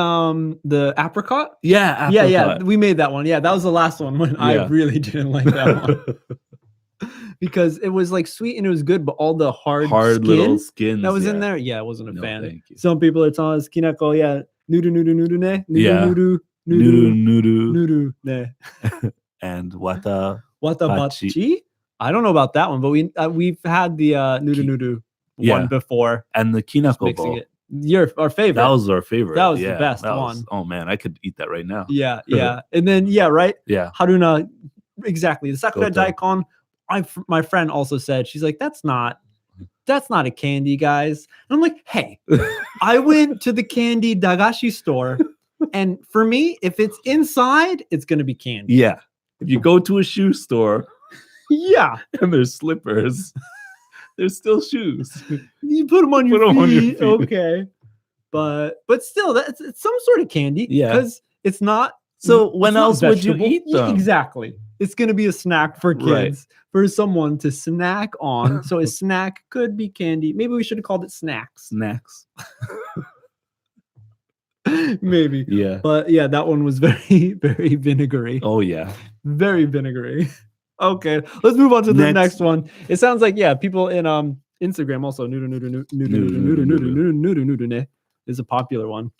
[SPEAKER 1] apricot?
[SPEAKER 2] Yeah, apricot.
[SPEAKER 1] Yeah. We made that one. Yeah, that was the last one when I really didn't like that one. Because it was like sweet and it was good, but all the hard
[SPEAKER 2] little skins
[SPEAKER 1] that was in there, I wasn't a fan.
[SPEAKER 2] Thank you.
[SPEAKER 1] Some people are telling us kinako, nudu ne, nudu ne.
[SPEAKER 2] And
[SPEAKER 1] watabachi? I don't know about that one, but we've had the nudu one before.
[SPEAKER 2] And the kinako bowl.
[SPEAKER 1] Our favorite.
[SPEAKER 2] That was our favorite.
[SPEAKER 1] That was the best one.
[SPEAKER 2] Oh man, I could eat that right now.
[SPEAKER 1] Yeah. And then right?
[SPEAKER 2] Yeah.
[SPEAKER 1] Haruna, exactly. The sakura daikon. My friend also said, she's like, that's not a candy, guys. And I'm like, hey, I went to the candy dagashi store, and for me, if it's inside, it's gonna be candy.
[SPEAKER 2] Yeah. If you go to a shoe store, and there's slippers, there's still shoes.
[SPEAKER 1] You put them on your feet. Okay. But still, it's some sort of candy.
[SPEAKER 2] Yeah.
[SPEAKER 1] Because it's not.
[SPEAKER 2] So when else would you eat them?
[SPEAKER 1] Exactly. It's going to be a snack for kids, for someone to snack on. So a snack could be candy. Maybe we should have called it snacks.
[SPEAKER 2] Snacks.
[SPEAKER 1] Maybe.
[SPEAKER 2] Yeah.
[SPEAKER 1] But yeah, that one was very, very vinegary.
[SPEAKER 2] Oh, yeah.
[SPEAKER 1] Very vinegary. Okay, let's move on to the next one. It sounds like, people in Instagram also, nudu is a popular one.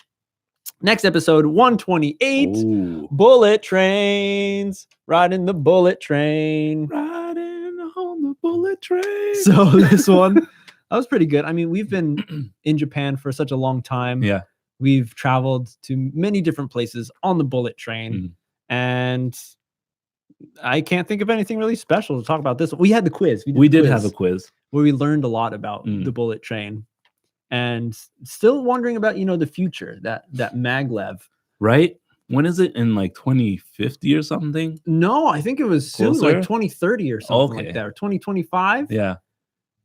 [SPEAKER 1] Next episode, 128.
[SPEAKER 2] Ooh.
[SPEAKER 1] Bullet trains. Riding the bullet train.
[SPEAKER 2] Riding on the bullet train.
[SPEAKER 1] So this one, that was pretty good. I mean, we've been in Japan for such a long time.
[SPEAKER 2] Yeah.
[SPEAKER 1] We've traveled to many different places on the bullet train. And I can't think of anything really special to talk about this. We had the quiz.
[SPEAKER 2] We did have a quiz
[SPEAKER 1] where we learned a lot about the bullet train. And still wondering about, the future, that maglev.
[SPEAKER 2] Right? When is it? In like 2050 or something?
[SPEAKER 1] No, I think it was soon,
[SPEAKER 2] Closer?
[SPEAKER 1] like 2030 or something like that, or 2025.
[SPEAKER 2] Yeah.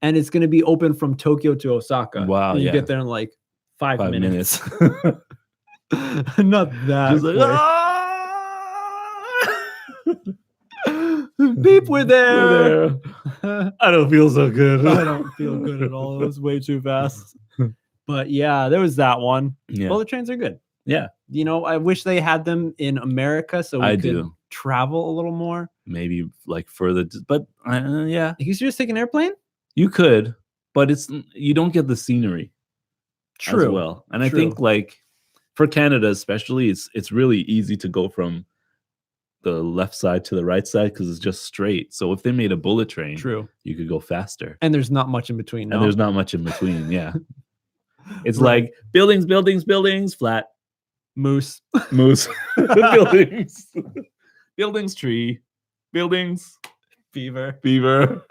[SPEAKER 1] And it's going to be open from Tokyo to Osaka.
[SPEAKER 2] Wow.
[SPEAKER 1] And you get there in like 5 minutes. Not that.
[SPEAKER 2] Just like,
[SPEAKER 1] Beep, we're there.
[SPEAKER 2] I don't feel so good.
[SPEAKER 1] I don't feel good at all. It was way too fast. But yeah, there was that one.
[SPEAKER 2] Yeah.
[SPEAKER 1] Bullet trains are good.
[SPEAKER 2] Yeah.
[SPEAKER 1] I wish they had them in America so we could travel a little more.
[SPEAKER 2] Maybe like further, but yeah.
[SPEAKER 1] You should just take an airplane?
[SPEAKER 2] You could, but you don't get the scenery.
[SPEAKER 1] True.
[SPEAKER 2] As well. And I think like for Canada especially, it's really easy to go from the left side to the right side because it's just straight. So if they made a bullet train, you could go faster.
[SPEAKER 1] And there's not much in between.
[SPEAKER 2] And there's not much in between. Yeah. It's like buildings, flat.
[SPEAKER 1] Moose.
[SPEAKER 2] Buildings. Buildings, tree. Buildings. Beaver.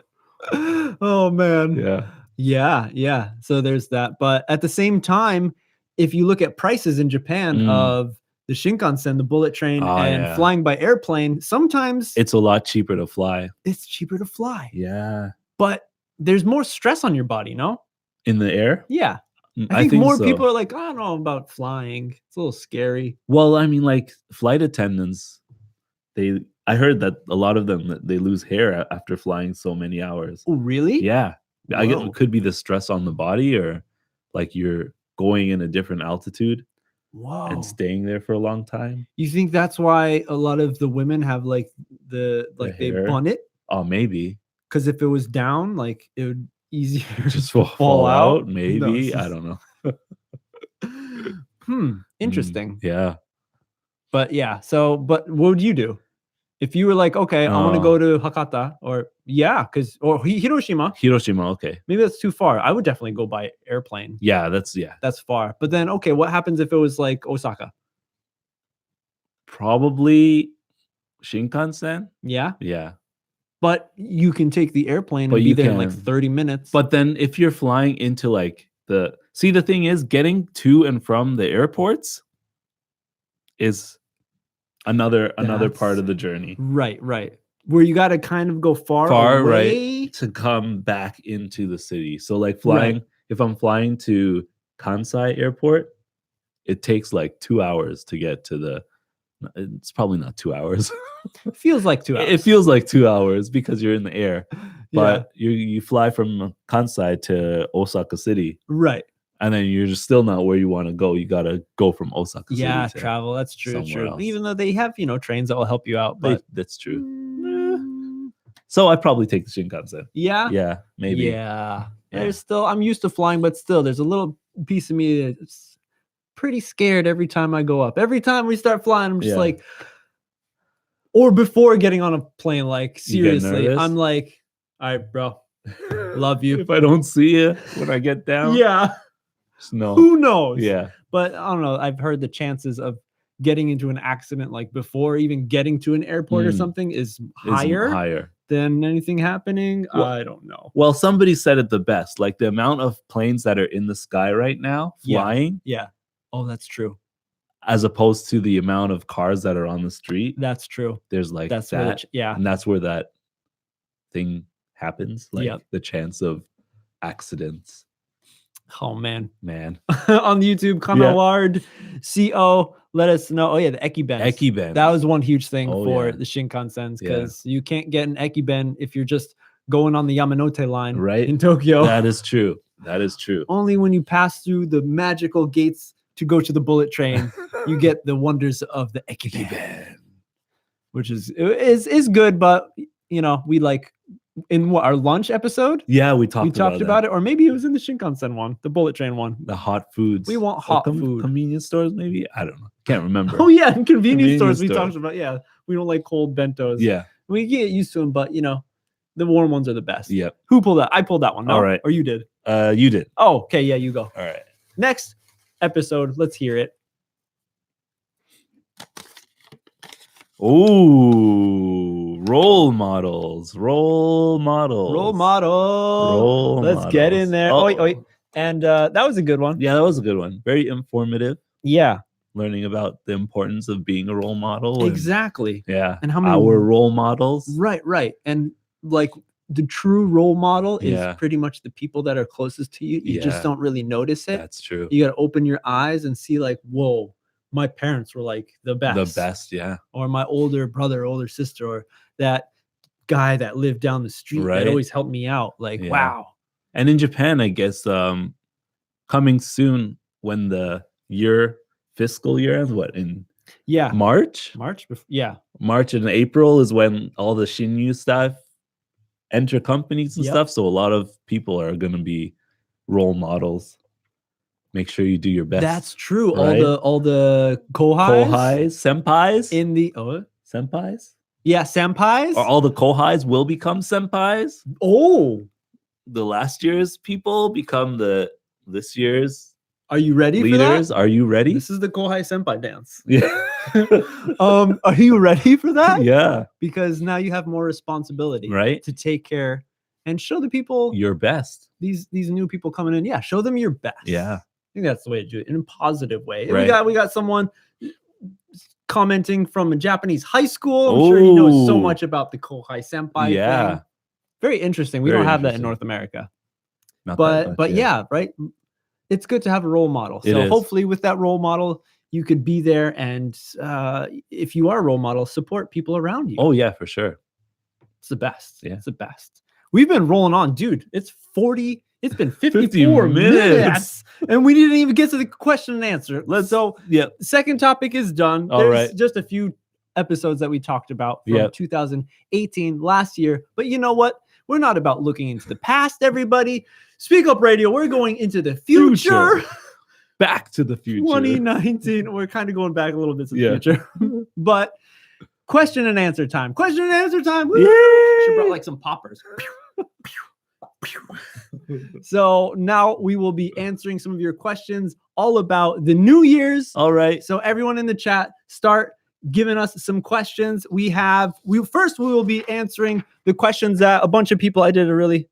[SPEAKER 1] Oh, man. Yeah. So there's that. But at the same time, if you look at prices in Japan of the Shinkansen, the bullet train, flying by airplane, sometimes
[SPEAKER 2] it's a lot cheaper to fly.
[SPEAKER 1] It's cheaper to fly.
[SPEAKER 2] Yeah.
[SPEAKER 1] But there's more stress on your body, no?
[SPEAKER 2] In the air?
[SPEAKER 1] Yeah. I think more people are like, I don't know about flying. It's a little scary.
[SPEAKER 2] Well, I mean, like flight attendants, I heard that a lot of them, they lose hair after flying so many hours.
[SPEAKER 1] Oh, really?
[SPEAKER 2] Yeah. I guess it could be the stress on the body or like you're going in a different altitude.
[SPEAKER 1] Whoa.
[SPEAKER 2] And staying there for a long time.
[SPEAKER 1] You think that's why a lot of the women have like they bun it?
[SPEAKER 2] Oh, maybe.
[SPEAKER 1] Because if it was down, like it would, easier
[SPEAKER 2] Just
[SPEAKER 1] to
[SPEAKER 2] fall out,
[SPEAKER 1] No,
[SPEAKER 2] maybe.
[SPEAKER 1] it's
[SPEAKER 2] I
[SPEAKER 1] just-
[SPEAKER 2] don't know.
[SPEAKER 1] Interesting.
[SPEAKER 2] Yeah.
[SPEAKER 1] But yeah, so but what would you do if you were like, okay, I want to go to Hakata or Hiroshima?
[SPEAKER 2] Hiroshima, okay.
[SPEAKER 1] Maybe that's too far. I would definitely go by airplane.
[SPEAKER 2] Yeah,
[SPEAKER 1] That's far. But then, okay, what happens if it was like Osaka?
[SPEAKER 2] probably Shinkansen.
[SPEAKER 1] Yeah,
[SPEAKER 2] Yeah.
[SPEAKER 1] but you can take the airplane
[SPEAKER 2] But
[SPEAKER 1] and be
[SPEAKER 2] you
[SPEAKER 1] there in like
[SPEAKER 2] can.
[SPEAKER 1] 30 minutes.
[SPEAKER 2] But then if you're flying into like the thing is getting to and from the airports is another part of the journey
[SPEAKER 1] right, where you got to kind of go far away.
[SPEAKER 2] to come back into the city. So like flying, if I'm flying to Kansai airport, it takes like 2 hours to get to the. It's probably not 2 hours.
[SPEAKER 1] It feels like 2 hours.
[SPEAKER 2] It feels like 2 hours because you're in the air, but you fly from Kansai to Osaka City,
[SPEAKER 1] right.
[SPEAKER 2] and then you're just still not where you want to go. You gotta go from Osaka City.
[SPEAKER 1] Yeah,
[SPEAKER 2] to
[SPEAKER 1] travel. That's true.
[SPEAKER 2] somewhere
[SPEAKER 1] True.
[SPEAKER 2] else.
[SPEAKER 1] Even though they have, trains that will help you out. But
[SPEAKER 2] That's true. So I'd probably take the Shinkansen.
[SPEAKER 1] yeah.
[SPEAKER 2] Yeah, maybe.
[SPEAKER 1] Yeah.
[SPEAKER 2] Yeah.
[SPEAKER 1] There's still, I'm used to flying, but still, there's a little piece of me that's pretty scared every time I go up. Every time we start flying, I'm just
[SPEAKER 2] Yeah.
[SPEAKER 1] like, or before getting on a plane, like
[SPEAKER 2] You get
[SPEAKER 1] seriously,
[SPEAKER 2] nervous?
[SPEAKER 1] I'm like, all right, bro, love you.
[SPEAKER 2] If I don't see you when I get down,
[SPEAKER 1] Yeah.
[SPEAKER 2] just no.
[SPEAKER 1] Who knows?
[SPEAKER 2] Yeah,
[SPEAKER 1] But I don't know. I've heard the chances of getting into an accident, like before even getting to an airport or
[SPEAKER 2] Mm.
[SPEAKER 1] something, is
[SPEAKER 2] It's
[SPEAKER 1] higher than anything happening.
[SPEAKER 2] Well-
[SPEAKER 1] I don't know.
[SPEAKER 2] Well, somebody said it the best. Like the amount of planes that are in the sky right now
[SPEAKER 1] Yeah.
[SPEAKER 2] flying,
[SPEAKER 1] Yeah. Oh, that's true.
[SPEAKER 2] as opposed to the amount of cars that are on the street.
[SPEAKER 1] That's true.
[SPEAKER 2] There's like
[SPEAKER 1] That's where
[SPEAKER 2] that,
[SPEAKER 1] yeah.
[SPEAKER 2] and that's where that thing happens. Like
[SPEAKER 1] Yep.
[SPEAKER 2] the chance of accidents.
[SPEAKER 1] Oh man.
[SPEAKER 2] Man,
[SPEAKER 1] On YouTube, Kanaward CO, let us know. Oh yeah, the Ekiben.
[SPEAKER 2] Ekiben.
[SPEAKER 1] That was one huge thing
[SPEAKER 2] Oh,
[SPEAKER 1] for
[SPEAKER 2] yeah.
[SPEAKER 1] the Shinkansens,
[SPEAKER 2] Yeah.
[SPEAKER 1] because you can't get an Ekiben if you're just going on the Yamanote line
[SPEAKER 2] Right.
[SPEAKER 1] in Tokyo.
[SPEAKER 2] That is true. That is true.
[SPEAKER 1] Only when you pass through the magical gates to go to the bullet train, you get the wonders of the Ekiben, which is good. But we like in our lunch episode,
[SPEAKER 2] Yeah, we talked
[SPEAKER 1] about it, or maybe it was in the Shinkansen one, the bullet train one.
[SPEAKER 2] the hot foods.
[SPEAKER 1] We want
[SPEAKER 2] Or
[SPEAKER 1] hot food.
[SPEAKER 2] Convenience stores, maybe. I don't know. Can't remember.
[SPEAKER 1] Oh yeah, in convenience stores
[SPEAKER 2] Convenience
[SPEAKER 1] we
[SPEAKER 2] store.
[SPEAKER 1] talked about. Yeah, we don't like cold bentos.
[SPEAKER 2] Yeah.
[SPEAKER 1] We get used to them, but the warm ones are the best.
[SPEAKER 2] Yep.
[SPEAKER 1] Who pulled that? I pulled that one. No?
[SPEAKER 2] All right.
[SPEAKER 1] Or you did?
[SPEAKER 2] You did.
[SPEAKER 1] Oh, okay. Yeah, you go.
[SPEAKER 2] All right.
[SPEAKER 1] Next episode. Let's hear it.
[SPEAKER 2] Ooh, role models.
[SPEAKER 1] Role model. Let's get in there.
[SPEAKER 2] Oh,
[SPEAKER 1] Oi. And that was a good one.
[SPEAKER 2] Yeah, that was a good one. Very informative.
[SPEAKER 1] Yeah,
[SPEAKER 2] Learning about the importance of being a role model. and-
[SPEAKER 1] exactly.
[SPEAKER 2] yeah.
[SPEAKER 1] And how many
[SPEAKER 2] our role models.
[SPEAKER 1] Right. And like the true role model is
[SPEAKER 2] Yeah.
[SPEAKER 1] pretty much the people that are closest to you. You
[SPEAKER 2] Yeah.
[SPEAKER 1] just don't really notice it.
[SPEAKER 2] That's true.
[SPEAKER 1] You got to open your eyes and see like, whoa, my parents were like the best.
[SPEAKER 2] The best, yeah.
[SPEAKER 1] Or my older brother, older sister, or that guy that lived down the street
[SPEAKER 2] Right.
[SPEAKER 1] that always helped me out. Like,
[SPEAKER 2] Yeah.
[SPEAKER 1] wow.
[SPEAKER 2] And in Japan, I guess coming soon when the fiscal year ends, what, in
[SPEAKER 1] Yeah.
[SPEAKER 2] March?
[SPEAKER 1] Yeah.
[SPEAKER 2] March and April is when all the Shinyu stuff enter companies and
[SPEAKER 1] Yep.
[SPEAKER 2] stuff. So a lot of people are going to be role models. Make sure you do your best.
[SPEAKER 1] That's true.
[SPEAKER 2] Right?
[SPEAKER 1] All the kohais
[SPEAKER 2] senpais,
[SPEAKER 1] in the
[SPEAKER 2] senpais,
[SPEAKER 1] senpais.
[SPEAKER 2] or all the kohais will become senpais.
[SPEAKER 1] Oh,
[SPEAKER 2] The last year's people become this year's
[SPEAKER 1] are you ready
[SPEAKER 2] leaders.
[SPEAKER 1] for that?
[SPEAKER 2] Are you ready?
[SPEAKER 1] This is the kohai senpai dance.
[SPEAKER 2] Yeah.
[SPEAKER 1] Are you ready for that?
[SPEAKER 2] Yeah.
[SPEAKER 1] Because now you have more responsibility,
[SPEAKER 2] Right.
[SPEAKER 1] to take care and show the people,
[SPEAKER 2] Your best.
[SPEAKER 1] these new people coming in. Yeah, show them your best.
[SPEAKER 2] Yeah.
[SPEAKER 1] I think that's the way to do it in a positive way. And
[SPEAKER 2] Right.
[SPEAKER 1] we got someone commenting from a Japanese high school. I'm sure he knows so
[SPEAKER 2] Ooh.
[SPEAKER 1] much about the kohai senpai
[SPEAKER 2] Yeah.
[SPEAKER 1] thing. Very interesting. We
[SPEAKER 2] Very
[SPEAKER 1] don't have that in
[SPEAKER 2] interesting.
[SPEAKER 1] North America.
[SPEAKER 2] Not that much,
[SPEAKER 1] But yeah, right. It's good to have a role model.
[SPEAKER 2] It
[SPEAKER 1] So
[SPEAKER 2] is.
[SPEAKER 1] hopefully with that role model, you could be there, and if you are a role model, support people around you.
[SPEAKER 2] Oh yeah, for sure.
[SPEAKER 1] It's the best.
[SPEAKER 2] Yeah.
[SPEAKER 1] It's the best. We've been rolling on, dude. It's been 54 minutes. And we didn't even get to the question and answer. So
[SPEAKER 2] Yep.
[SPEAKER 1] the second topic is done.
[SPEAKER 2] All
[SPEAKER 1] There's
[SPEAKER 2] right.
[SPEAKER 1] just a few episodes that we talked about from
[SPEAKER 2] Yep.
[SPEAKER 1] 2018 last year. But you know what? We're not about looking into the past, everybody. Speak Up Radio, we're going into the future.
[SPEAKER 2] Back to the future.
[SPEAKER 1] 2019. We're kind of going back a little bit to the future. But question and answer time. Question and answer time. Woo! She brought like some poppers. So now we will be answering some of your questions all about the New Year's.
[SPEAKER 2] All right.
[SPEAKER 1] So everyone in the chat, start giving us some questions. We will be answering the questions that a bunch of people, I did a really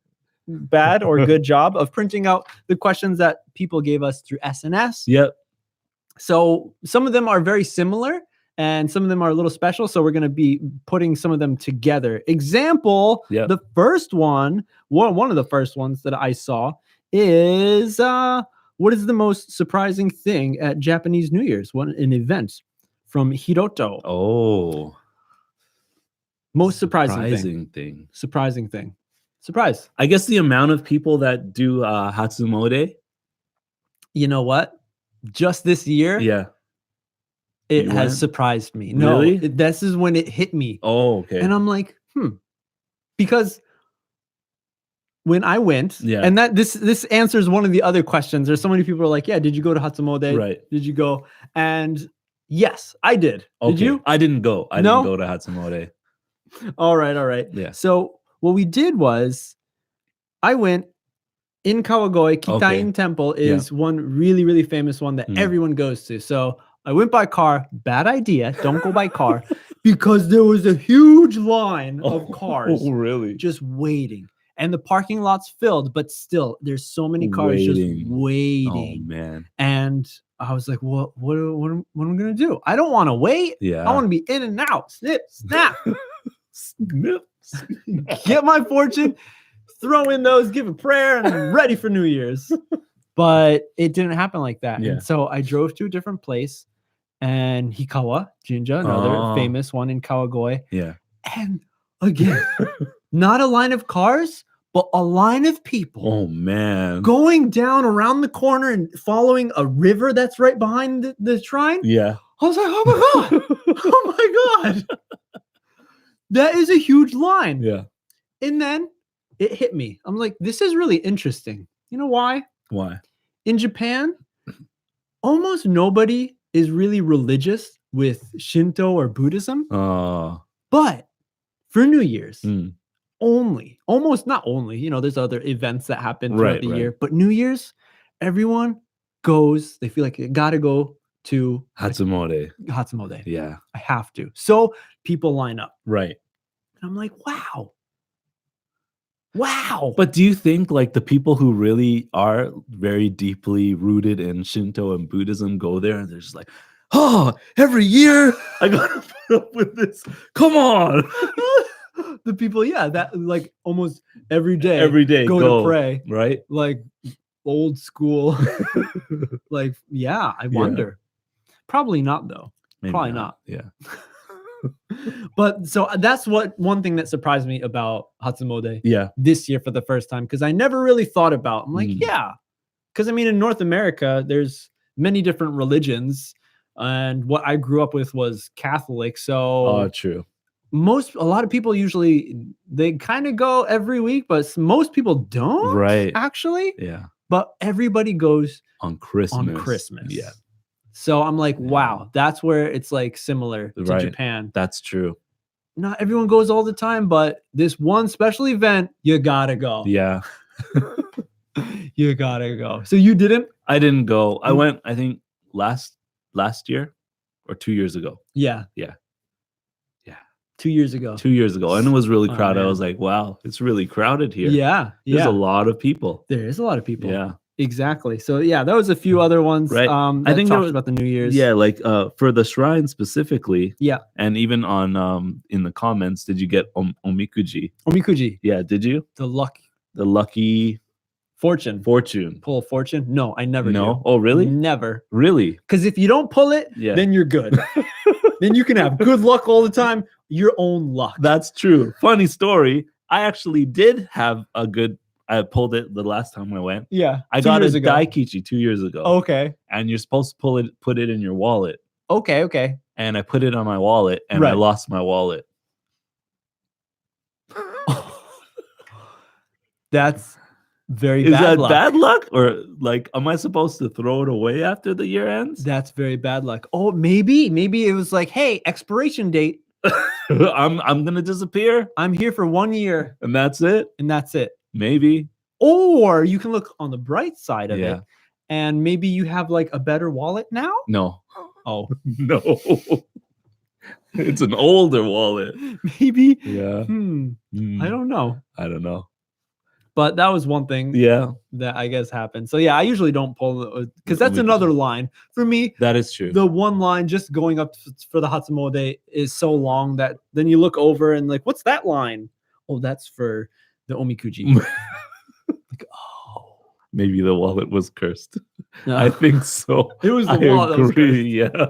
[SPEAKER 1] bad or good job of printing out the questions that people gave us through SNS.
[SPEAKER 2] Yep.
[SPEAKER 1] So some of them are very similar and some of them are a little special. So we're going to be putting some of them together. Example, the first one of the first ones that I saw is, what is the most surprising thing at Japanese New Year's? An event from Hiroto.
[SPEAKER 2] Oh.
[SPEAKER 1] Most surprising
[SPEAKER 2] thing.
[SPEAKER 1] Surprising thing. Surprise.
[SPEAKER 2] I guess the amount of people that do Hatsumode.
[SPEAKER 1] You know what? Just this year.
[SPEAKER 2] Yeah.
[SPEAKER 1] It has surprised me.
[SPEAKER 2] Really?
[SPEAKER 1] No, this is when it hit me.
[SPEAKER 2] Oh, okay.
[SPEAKER 1] And I'm like, because when I went, and that this answers one of the other questions. There's so many people are like, yeah, did you go to Hatsumode?
[SPEAKER 2] Right.
[SPEAKER 1] Did you go? And yes, I did.
[SPEAKER 2] Okay.
[SPEAKER 1] Did you?
[SPEAKER 2] I didn't go. I didn't go to Hatsumode.
[SPEAKER 1] All right.
[SPEAKER 2] Yeah.
[SPEAKER 1] So what we did was I went in Kawagoe. Kitain Temple is one really, really famous one that everyone goes to. So I went by car. Bad idea. Don't go by car because there was a huge line of cars.
[SPEAKER 2] Oh, really?
[SPEAKER 1] Just waiting. And the parking lot's filled, but still there's so many cars just waiting.
[SPEAKER 2] Oh, man.
[SPEAKER 1] And I was like, what am I going to do? I don't want to wait.
[SPEAKER 2] Yeah.
[SPEAKER 1] I want to be in and out. Snip, snap.
[SPEAKER 2] Snip.
[SPEAKER 1] Get my fortune, throw in those, give a prayer, and I'm ready for New Year's. But it didn't happen like that.
[SPEAKER 2] Yeah.
[SPEAKER 1] And so I drove to a different place, and Hikawa Jinja, another famous one in Kawagoe.
[SPEAKER 2] Yeah.
[SPEAKER 1] And again, not a line of cars, but a line of people.
[SPEAKER 2] Oh, man.
[SPEAKER 1] Going down around the corner and following a river that's right behind the shrine.
[SPEAKER 2] Yeah.
[SPEAKER 1] I was like, oh my God. Oh my God. That is a huge line.
[SPEAKER 2] Yeah.
[SPEAKER 1] And then it hit me. I'm like, this is really interesting. You know why?
[SPEAKER 2] Why?
[SPEAKER 1] In Japan, almost nobody is really religious with Shinto or Buddhism. But for New Year's, not only, there's other events that happen throughout the year, but New Year's, everyone goes, they feel like they got to go to
[SPEAKER 2] Hatsumode.
[SPEAKER 1] Yeah. I have to. So people line up.
[SPEAKER 2] Right.
[SPEAKER 1] And I'm like, wow.
[SPEAKER 2] But do you think like the people who really are very deeply rooted in Shinto and Buddhism go there and they're just like, every year I gotta put up with this. Come on.
[SPEAKER 1] The people, that like almost every day go to pray.
[SPEAKER 2] Right.
[SPEAKER 1] Like old school. Like, I wonder. Probably not though.
[SPEAKER 2] Maybe
[SPEAKER 1] Probably not.
[SPEAKER 2] Yeah.
[SPEAKER 1] But so that's one thing that surprised me about Hatsumode this year for the first time, because I never really thought about. I'm like, because I mean, in North America, there's many different religions, and what I grew up with was Catholic. So
[SPEAKER 2] true.
[SPEAKER 1] A lot of people usually they kind of go every week, but most people don't.
[SPEAKER 2] Right.
[SPEAKER 1] Actually.
[SPEAKER 2] Yeah.
[SPEAKER 1] But everybody goes
[SPEAKER 2] on Christmas.
[SPEAKER 1] Yeah. So I'm like, wow, that's where it's like similar to Japan.
[SPEAKER 2] That's true.
[SPEAKER 1] Not everyone goes all the time, but this one special event, you gotta go.
[SPEAKER 2] Yeah.
[SPEAKER 1] You gotta go. So you didn't?
[SPEAKER 2] I didn't go. I went, I think, last year or 2 years ago.
[SPEAKER 1] Yeah. 2 years ago.
[SPEAKER 2] 2 years ago. And it was really crowded.
[SPEAKER 1] Man.
[SPEAKER 2] I was like, wow, it's really crowded here.
[SPEAKER 1] Yeah.
[SPEAKER 2] There's a lot of people.
[SPEAKER 1] There is a lot of people.
[SPEAKER 2] Yeah.
[SPEAKER 1] Exactly. So that was a few other ones.
[SPEAKER 2] Right.
[SPEAKER 1] I think talked about the New Year's.
[SPEAKER 2] Yeah, like for the shrine specifically.
[SPEAKER 1] Yeah.
[SPEAKER 2] And even on in the comments, did you get omikuji?
[SPEAKER 1] Omikuji.
[SPEAKER 2] Yeah, did you?
[SPEAKER 1] The
[SPEAKER 2] lucky
[SPEAKER 1] fortune. Pull a fortune? No, I never do.
[SPEAKER 2] Oh, really?
[SPEAKER 1] Never.
[SPEAKER 2] Really?
[SPEAKER 1] Because if you don't pull it, then you're good. Then you can have good luck all the time, your own luck.
[SPEAKER 2] That's true. Funny story. I actually did have I pulled it the last time I went.
[SPEAKER 1] Yeah.
[SPEAKER 2] I got a daikichi 2 years ago.
[SPEAKER 1] Okay.
[SPEAKER 2] And you're supposed to put it in your wallet.
[SPEAKER 1] Okay.
[SPEAKER 2] And I put it on my wallet and I lost my wallet.
[SPEAKER 1] That's very
[SPEAKER 2] Is
[SPEAKER 1] bad
[SPEAKER 2] that
[SPEAKER 1] luck.
[SPEAKER 2] bad luck? Or like, am I supposed to throw it away after the year ends?
[SPEAKER 1] That's very bad luck. Oh, maybe it was like, hey, expiration date.
[SPEAKER 2] I'm gonna disappear.
[SPEAKER 1] I'm here for 1 year.
[SPEAKER 2] And that's it?
[SPEAKER 1] And that's it.
[SPEAKER 2] Maybe.
[SPEAKER 1] Or you can look on the bright side of
[SPEAKER 2] Yeah.
[SPEAKER 1] it. And maybe you have like a better wallet now.
[SPEAKER 2] No.
[SPEAKER 1] Oh,
[SPEAKER 2] No. It's an older wallet.
[SPEAKER 1] maybe.
[SPEAKER 2] Yeah.
[SPEAKER 1] I don't know.
[SPEAKER 2] I don't know.
[SPEAKER 1] But that was one thing
[SPEAKER 2] Yeah.
[SPEAKER 1] that I guess happened. So yeah, I usually don't pull because that's another line for me.
[SPEAKER 2] That is true.
[SPEAKER 1] The one line just going up for the Hatsumode is so long that then you look over and like, what's that line? Oh, that's for the Omikuji. Like, oh,
[SPEAKER 2] Maybe the wallet was cursed.
[SPEAKER 1] no.
[SPEAKER 2] I think so.
[SPEAKER 1] It was the
[SPEAKER 2] I
[SPEAKER 1] wallet that was
[SPEAKER 2] agree. Yeah.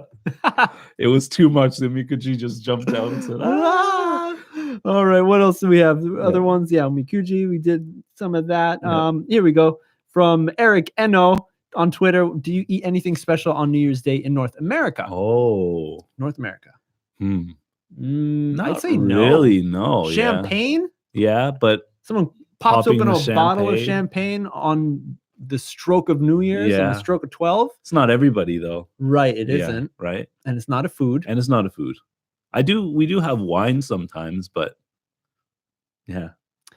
[SPEAKER 2] It was too much. The Mikuji just jumped out and said,
[SPEAKER 1] Ah! All right, what else do we have? The other
[SPEAKER 2] Yeah.
[SPEAKER 1] ones, yeah, Omikuji, we did some of that.
[SPEAKER 2] Yeah.
[SPEAKER 1] Here we go. From Eric Eno on Twitter, do you eat anything special on New Year's Day in North America?
[SPEAKER 2] Oh.
[SPEAKER 1] North America.
[SPEAKER 2] Not
[SPEAKER 1] I'd say no.
[SPEAKER 2] really, no.
[SPEAKER 1] Champagne?
[SPEAKER 2] Yeah, but
[SPEAKER 1] Someone pops
[SPEAKER 2] Popping
[SPEAKER 1] open
[SPEAKER 2] the
[SPEAKER 1] a bottle of
[SPEAKER 2] champagne.
[SPEAKER 1] champagne on the stroke of New Year's and
[SPEAKER 2] Yeah.
[SPEAKER 1] the stroke of 12?
[SPEAKER 2] it's not everybody though.
[SPEAKER 1] Right, it
[SPEAKER 2] Yeah,
[SPEAKER 1] isn't.
[SPEAKER 2] right?
[SPEAKER 1] And it's not a food.
[SPEAKER 2] And it's not a food. We do have wine sometimes, but yeah,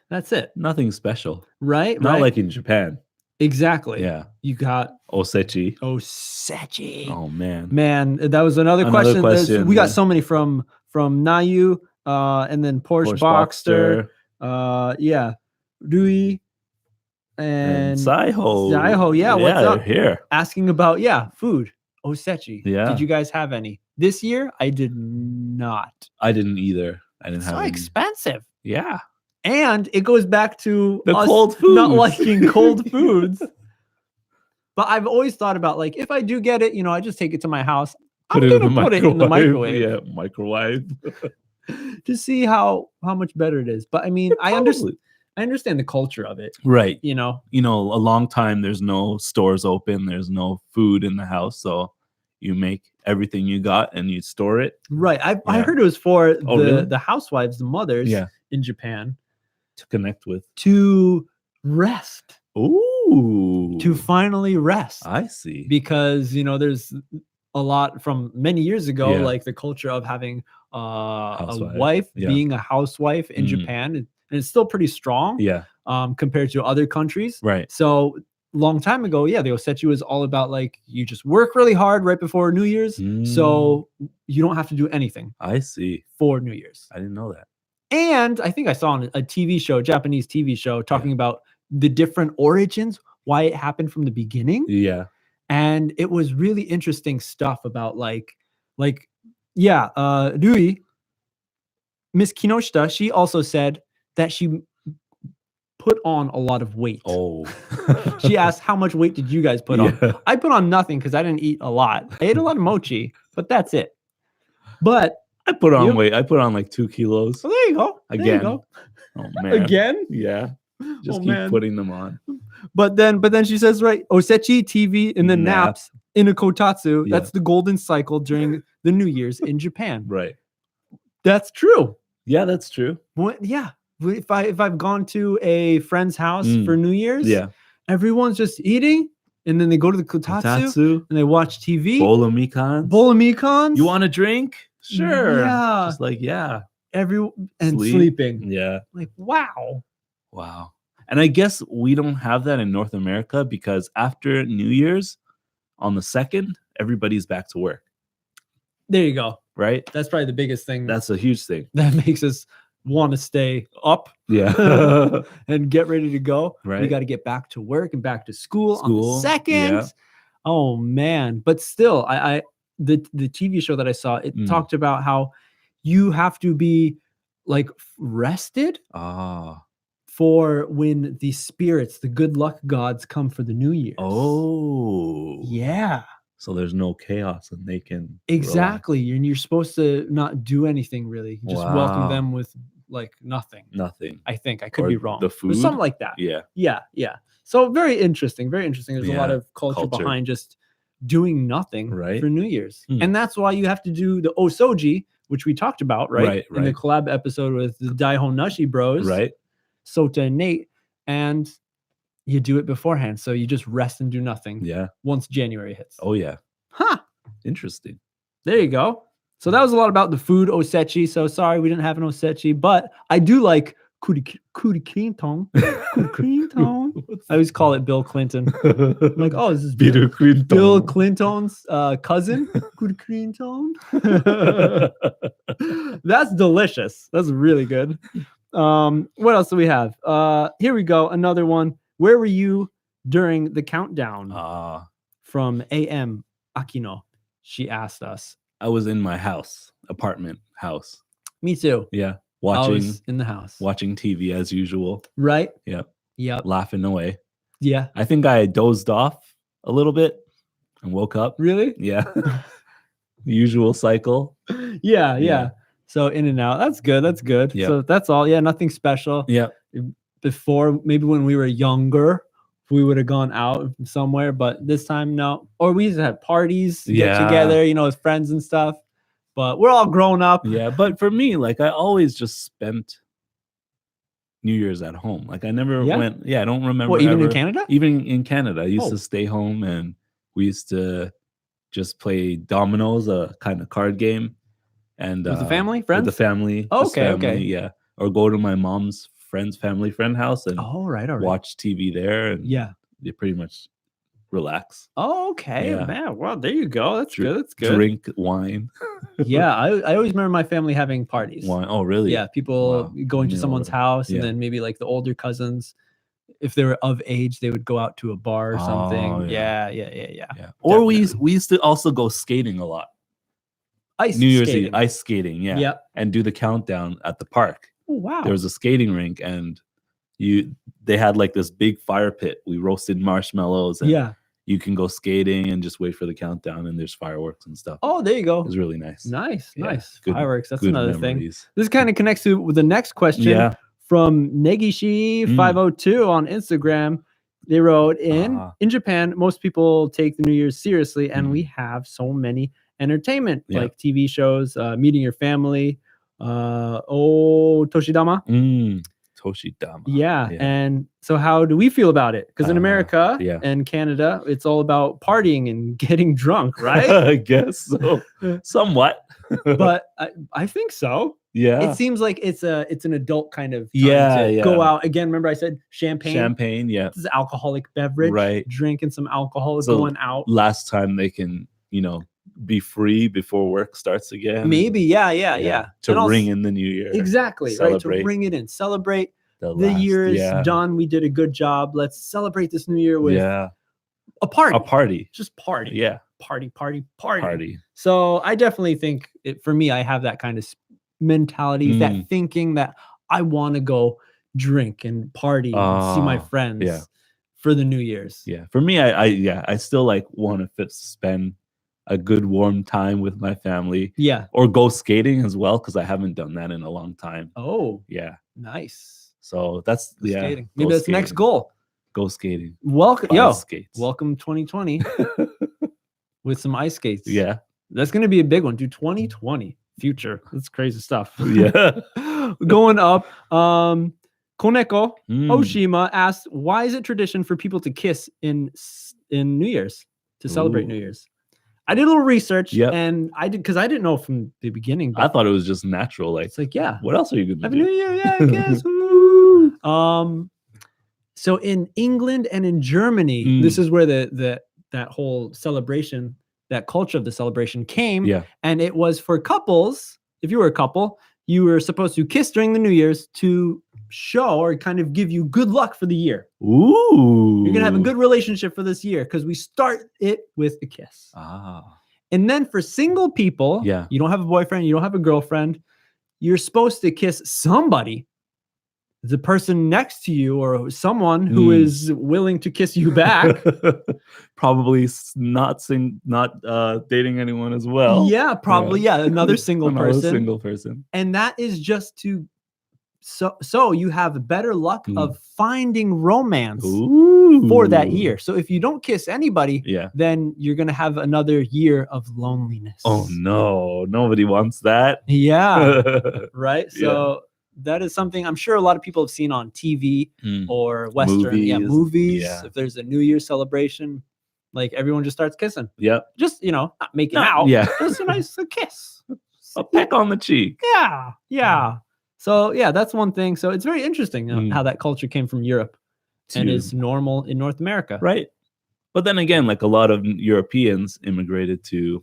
[SPEAKER 1] That's it.
[SPEAKER 2] nothing special.
[SPEAKER 1] Right?
[SPEAKER 2] Not
[SPEAKER 1] right.
[SPEAKER 2] like in Japan.
[SPEAKER 1] Exactly.
[SPEAKER 2] Yeah.
[SPEAKER 1] You got
[SPEAKER 2] Osechi.
[SPEAKER 1] Osechi.
[SPEAKER 2] Oh man.
[SPEAKER 1] Man, that was another
[SPEAKER 2] Another
[SPEAKER 1] question.
[SPEAKER 2] question,
[SPEAKER 1] We got
[SPEAKER 2] yeah.
[SPEAKER 1] so many from Nayu, and then Porsche Boxster, yeah, Rui, and
[SPEAKER 2] Saiho.
[SPEAKER 1] Saiho, yeah, what's
[SPEAKER 2] they're
[SPEAKER 1] up?
[SPEAKER 2] here.
[SPEAKER 1] asking about food. Osechi.
[SPEAKER 2] Yeah.
[SPEAKER 1] Did you guys have any this year? I did not.
[SPEAKER 2] I didn't either. I didn't
[SPEAKER 1] So
[SPEAKER 2] have any.
[SPEAKER 1] expensive,
[SPEAKER 2] Yeah.
[SPEAKER 1] and it goes back to
[SPEAKER 2] The
[SPEAKER 1] us
[SPEAKER 2] cold
[SPEAKER 1] not
[SPEAKER 2] foods.
[SPEAKER 1] liking cold foods. But I've always thought about like if I do get it, I just take it to my house. I'm gonna put it in the microwave
[SPEAKER 2] Yeah, microwave.
[SPEAKER 1] to see how much better it is. But I mean, I understand. I understand the culture of it.
[SPEAKER 2] Right.
[SPEAKER 1] You know,
[SPEAKER 2] A long time there's no stores open, there's no food in the house, so you make everything you got and you store it
[SPEAKER 1] right? I
[SPEAKER 2] Yeah.
[SPEAKER 1] heard it was for
[SPEAKER 2] Oh, really?
[SPEAKER 1] the housewives, the mothers,
[SPEAKER 2] Yeah.
[SPEAKER 1] in Japan
[SPEAKER 2] to connect with.
[SPEAKER 1] to rest,
[SPEAKER 2] Ooh.
[SPEAKER 1] to finally rest,
[SPEAKER 2] I see.
[SPEAKER 1] because there's a lot from many years ago,
[SPEAKER 2] Yeah.
[SPEAKER 1] like the culture of having a
[SPEAKER 2] Housewife,
[SPEAKER 1] wife
[SPEAKER 2] yeah.
[SPEAKER 1] being a housewife in
[SPEAKER 2] Mhm.
[SPEAKER 1] Japan, and it's still pretty strong.
[SPEAKER 2] Yeah.
[SPEAKER 1] Compared to other countries.
[SPEAKER 2] Right.
[SPEAKER 1] So long time ago, the Osechi was all about like you just work really hard right before New Year's, so you don't have to do anything
[SPEAKER 2] I see.
[SPEAKER 1] for New Year's.
[SPEAKER 2] I didn't know that.
[SPEAKER 1] And I think I saw on a TV show, Japanese TV show, talking about the different origins, why it happened from the beginning.
[SPEAKER 2] Yeah.
[SPEAKER 1] And it was really interesting stuff about Rui, Miss Kinoshita, she also said that she put on a lot of weight.
[SPEAKER 2] Oh.
[SPEAKER 1] She asked, how much weight did you guys put on?
[SPEAKER 2] Yeah.
[SPEAKER 1] I put on nothing because I didn't eat a lot. I ate a lot of mochi, but that's it. But
[SPEAKER 2] I put on
[SPEAKER 1] You-
[SPEAKER 2] weight. I put on like 2 kilos.
[SPEAKER 1] well, there you go. There you
[SPEAKER 2] Again.
[SPEAKER 1] go.
[SPEAKER 2] Oh man.
[SPEAKER 1] Again?
[SPEAKER 2] Yeah. Just
[SPEAKER 1] Oh,
[SPEAKER 2] keep
[SPEAKER 1] man.
[SPEAKER 2] putting them on.
[SPEAKER 1] But then she says, right, Osechi, TV, and then
[SPEAKER 2] Nap.
[SPEAKER 1] naps in a kotatsu.
[SPEAKER 2] Yeah.
[SPEAKER 1] That's the golden cycle during the New Year's in Japan.
[SPEAKER 2] Right.
[SPEAKER 1] That's true.
[SPEAKER 2] Yeah, that's true.
[SPEAKER 1] Yeah. If I've gone to a friend's house
[SPEAKER 2] Mm.
[SPEAKER 1] for New Year's,
[SPEAKER 2] Yeah.
[SPEAKER 1] everyone's just eating, and then they go to the kotatsu
[SPEAKER 2] Tatsu.
[SPEAKER 1] and they watch TV.
[SPEAKER 2] Bowl of mikans.
[SPEAKER 1] Bowl of mikans.
[SPEAKER 2] You want a drink? Sure.
[SPEAKER 1] Yeah.
[SPEAKER 2] Just like, yeah.
[SPEAKER 1] And
[SPEAKER 2] Sleep.
[SPEAKER 1] sleeping.
[SPEAKER 2] Yeah.
[SPEAKER 1] Like, wow.
[SPEAKER 2] Wow. And I guess we don't have that in North America because after New Year's on the 2nd, everybody's back to work,
[SPEAKER 1] There you go.
[SPEAKER 2] right?
[SPEAKER 1] That's probably the biggest thing
[SPEAKER 2] That's a huge thing.
[SPEAKER 1] that makes us want to stay up
[SPEAKER 2] Yeah.
[SPEAKER 1] and get ready to go. We
[SPEAKER 2] Right.
[SPEAKER 1] got to get back to work and back to school on the
[SPEAKER 2] School,
[SPEAKER 1] 2nd.
[SPEAKER 2] yeah.
[SPEAKER 1] Oh man. But still, the TV show that I saw, it
[SPEAKER 2] Mm.
[SPEAKER 1] talked about how you have to be like rested
[SPEAKER 2] Ah.
[SPEAKER 1] for when the spirits, the good luck gods come for the New Year.
[SPEAKER 2] Oh.
[SPEAKER 1] Yeah.
[SPEAKER 2] So there's no chaos and they can relax.
[SPEAKER 1] Exactly. And you're supposed to not do anything really. Just welcome
[SPEAKER 2] Wow.
[SPEAKER 1] them with like nothing.
[SPEAKER 2] Nothing.
[SPEAKER 1] I think I could
[SPEAKER 2] Or
[SPEAKER 1] be wrong.
[SPEAKER 2] the
[SPEAKER 1] But
[SPEAKER 2] food?
[SPEAKER 1] something like that.
[SPEAKER 2] Yeah.
[SPEAKER 1] Yeah. So very interesting. Very interesting. There's a lot
[SPEAKER 2] Yeah,
[SPEAKER 1] of culture
[SPEAKER 2] culture.
[SPEAKER 1] behind just doing nothing
[SPEAKER 2] Right.
[SPEAKER 1] for New Year's.
[SPEAKER 2] Hmm.
[SPEAKER 1] And that's why you have to do the Osoji, which we talked about, right?
[SPEAKER 2] Right,
[SPEAKER 1] In the
[SPEAKER 2] right.
[SPEAKER 1] collab episode with the Daihon Nashi bros,
[SPEAKER 2] Right.
[SPEAKER 1] Sota and Nate. and you do it beforehand. So you just rest and do nothing.
[SPEAKER 2] Yeah.
[SPEAKER 1] Once January hits.
[SPEAKER 2] Oh yeah.
[SPEAKER 1] Huh.
[SPEAKER 2] Interesting.
[SPEAKER 1] There you go. So that was a lot about the food osechi. So sorry we didn't have an osechi, but I do like kurikinton. I always call it Bill Clinton. I'm like, oh, this is Bill Clinton's cousin. Kurikinton. That's delicious. That's really good. What else do we have? Here we go. Another one. Where were you during the countdown? From AM Akino. She asked us.
[SPEAKER 2] I was in my apartment house.
[SPEAKER 1] Me too.
[SPEAKER 2] Yeah.
[SPEAKER 1] I was in the house.
[SPEAKER 2] Watching TV as usual.
[SPEAKER 1] Right?
[SPEAKER 2] Yep.
[SPEAKER 1] Yep.
[SPEAKER 2] Laughing away.
[SPEAKER 1] Yeah.
[SPEAKER 2] I think I dozed off a little bit and woke up.
[SPEAKER 1] Really?
[SPEAKER 2] Yeah. The usual cycle.
[SPEAKER 1] Yeah. So in and out. That's good.
[SPEAKER 2] Yep.
[SPEAKER 1] So that's all. Yeah, nothing special.
[SPEAKER 2] Yeah.
[SPEAKER 1] Before, maybe when we were younger, we would have gone out somewhere, but this time, no. Or we used to have parties, get together, with friends and stuff. But we're all grown up.
[SPEAKER 2] Yeah, but for me, like I always just spent New Year's at home. Like I never went. Yeah, I don't remember.
[SPEAKER 1] What, even in Canada?
[SPEAKER 2] Even in Canada, I used to stay home and we used to just play dominoes, a kind of card game, and
[SPEAKER 1] with the family, friends,
[SPEAKER 2] with the family.
[SPEAKER 1] Oh, okay,
[SPEAKER 2] yeah. Or go to my mom's friend house and watch TV there, and they pretty much relax.
[SPEAKER 1] Oh, okay, man. Well, there you go. That's good. That's good.
[SPEAKER 2] Drink wine.
[SPEAKER 1] Yeah, I always remember my family having parties.
[SPEAKER 2] Wine. Oh, really?
[SPEAKER 1] Yeah, people going to someone's house, and then maybe like the older cousins, if they were of age, they would go out to a bar or something.
[SPEAKER 2] Oh,
[SPEAKER 1] yeah.
[SPEAKER 2] Or we used to also go skating a lot. New Year's Eve, ice skating. Yeah. And do the countdown at the park.
[SPEAKER 1] Oh, wow.
[SPEAKER 2] There was a skating rink, and they had like this big fire pit. We roasted marshmallows, and you can go skating and just wait for the countdown, and there's fireworks and stuff.
[SPEAKER 1] Oh, there you go.
[SPEAKER 2] It was really nice.
[SPEAKER 1] Nice.
[SPEAKER 2] Good,
[SPEAKER 1] fireworks. That's another thing.
[SPEAKER 2] This
[SPEAKER 1] kind of connects to the next question from Negishi502 on Instagram. They wrote in Japan, most people take the New Year's seriously, and we have so many entertainment like TV shows, meeting your family. Toshidama.
[SPEAKER 2] Toshidama.
[SPEAKER 1] Yeah. And so how do we feel about it? Because in America and Canada, it's all about partying and getting drunk, right?
[SPEAKER 2] I guess so. Somewhat.
[SPEAKER 1] But I think so.
[SPEAKER 2] Yeah.
[SPEAKER 1] It seems like it's an adult kind of time to go out. Again, remember I said champagne? Yeah. This is alcoholic beverage.
[SPEAKER 2] Right.
[SPEAKER 1] Drinking some alcohol, going out.
[SPEAKER 2] Last time they can, be free before work starts again.
[SPEAKER 1] Maybe, yeah.
[SPEAKER 2] To ring in the new year.
[SPEAKER 1] Exactly,
[SPEAKER 2] celebrate.
[SPEAKER 1] Right? To ring it in. Celebrate the year is done. We did a good job. Let's celebrate this new year with a party.
[SPEAKER 2] A party.
[SPEAKER 1] Just party.
[SPEAKER 2] Yeah.
[SPEAKER 1] Party. So I definitely think, for me, I have that kind of mentality, that thinking that I want to go drink and party and see my friends for the New Year's.
[SPEAKER 2] Yeah. For me, I still like want to spend a good warm time with my family. Yeah. Or go skating as well, because I haven't done that in a long time.
[SPEAKER 1] Oh.
[SPEAKER 2] Yeah.
[SPEAKER 1] Nice.
[SPEAKER 2] So that's
[SPEAKER 1] skating. Maybe that's the next goal.
[SPEAKER 2] Go skating.
[SPEAKER 1] Welcome 2020 with some ice skates.
[SPEAKER 2] Yeah.
[SPEAKER 1] That's gonna be a big one, dude. 2020 future. That's crazy stuff.
[SPEAKER 2] Yeah.
[SPEAKER 1] Going up. Koneko Oshima asked, why is it tradition for people to kiss in New Year's to celebrate New Year's? I did a little research, and I didn't know from the beginning.
[SPEAKER 2] I thought it was just natural. Like,
[SPEAKER 1] it's like,
[SPEAKER 2] what else are you gonna do?
[SPEAKER 1] Happy New Year, I guess. Woo. So in England and in Germany, this is where that whole celebration, that culture of the celebration came. Yeah, and it was for couples. If you were a couple, you were supposed to kiss during the New Year's to show or kind of give you good luck for the year.
[SPEAKER 2] Ooh.
[SPEAKER 1] You're going to have a good relationship for this year because we start it with a kiss. And then for single people, you don't have a boyfriend, you don't have a girlfriend, you're supposed to kiss somebody, the person next to you or someone who is willing to kiss you back.
[SPEAKER 2] Probably not dating anyone as well.
[SPEAKER 1] Yeah, probably. Yeah, another single
[SPEAKER 2] person.
[SPEAKER 1] And that is just to so you have better luck of finding romance for that year. So if you don't kiss anybody, then you're going to have another year of loneliness.
[SPEAKER 2] Oh no, nobody wants that.
[SPEAKER 1] Yeah. Right. So that is something I'm sure a lot of people have seen on TV or Western movies.
[SPEAKER 2] Yeah.
[SPEAKER 1] If there's a New Year's celebration, like everyone just starts kissing.
[SPEAKER 2] Yep.
[SPEAKER 1] Just, not making out.
[SPEAKER 2] Yeah.
[SPEAKER 1] Just a nice kiss.
[SPEAKER 2] A peck on the cheek.
[SPEAKER 1] Yeah. So yeah, that's one thing. So it's very interesting how that culture came from Europe and is normal in North America.
[SPEAKER 2] Right. But then again, like a lot of Europeans immigrated to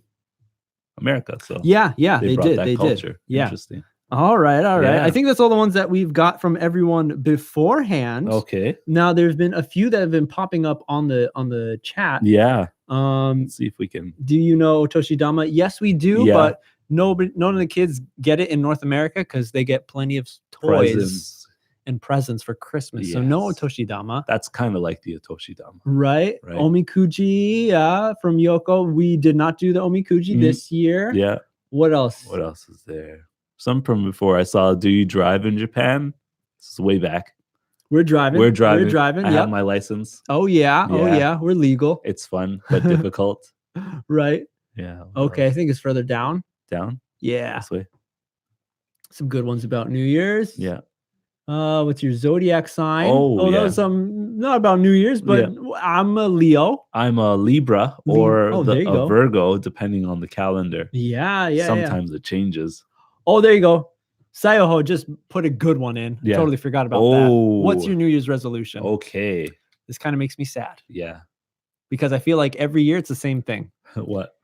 [SPEAKER 2] America. So
[SPEAKER 1] yeah, they
[SPEAKER 2] brought
[SPEAKER 1] did.
[SPEAKER 2] that
[SPEAKER 1] They
[SPEAKER 2] culture.
[SPEAKER 1] did. Yeah.
[SPEAKER 2] Interesting.
[SPEAKER 1] All right.
[SPEAKER 2] Yeah.
[SPEAKER 1] I think that's all the ones that we've got from everyone beforehand.
[SPEAKER 2] Okay.
[SPEAKER 1] Now there's been a few that have been popping up on the chat.
[SPEAKER 2] Yeah. Let's see if we can.
[SPEAKER 1] Do you know Toshidama? Yes, we do, but none of the kids get it in North America because they get plenty of toys and presents for Christmas. So no Toshidama.
[SPEAKER 2] That's kind of like the Toshidama.
[SPEAKER 1] Right. Omikuji, from Yoko. We did not do the Omikuji this year.
[SPEAKER 2] Yeah.
[SPEAKER 1] What else?
[SPEAKER 2] What else is there? Some from before I saw. Do you drive in Japan? This is way back.
[SPEAKER 1] We're driving.
[SPEAKER 2] I have my license.
[SPEAKER 1] Oh yeah. We're legal.
[SPEAKER 2] It's fun but difficult.
[SPEAKER 1] Right.
[SPEAKER 2] Yeah.
[SPEAKER 1] Okay. I think it's further down.
[SPEAKER 2] Down.
[SPEAKER 1] Yeah.
[SPEAKER 2] This way.
[SPEAKER 1] Some good ones about New Year's.
[SPEAKER 2] Yeah.
[SPEAKER 1] What's your zodiac sign?
[SPEAKER 2] Oh,
[SPEAKER 1] that was not about New Year's, but I'm a Leo.
[SPEAKER 2] I'm a Libra or a
[SPEAKER 1] go.
[SPEAKER 2] Virgo, depending on the calendar.
[SPEAKER 1] Yeah.
[SPEAKER 2] Sometimes it changes.
[SPEAKER 1] Oh, there you go. Sayoho just put a good one in.
[SPEAKER 2] Yeah.
[SPEAKER 1] Totally forgot about that. What's your New Year's resolution?
[SPEAKER 2] Okay.
[SPEAKER 1] This kind of makes me sad.
[SPEAKER 2] Yeah.
[SPEAKER 1] Because I feel like every year it's the same thing.
[SPEAKER 2] What?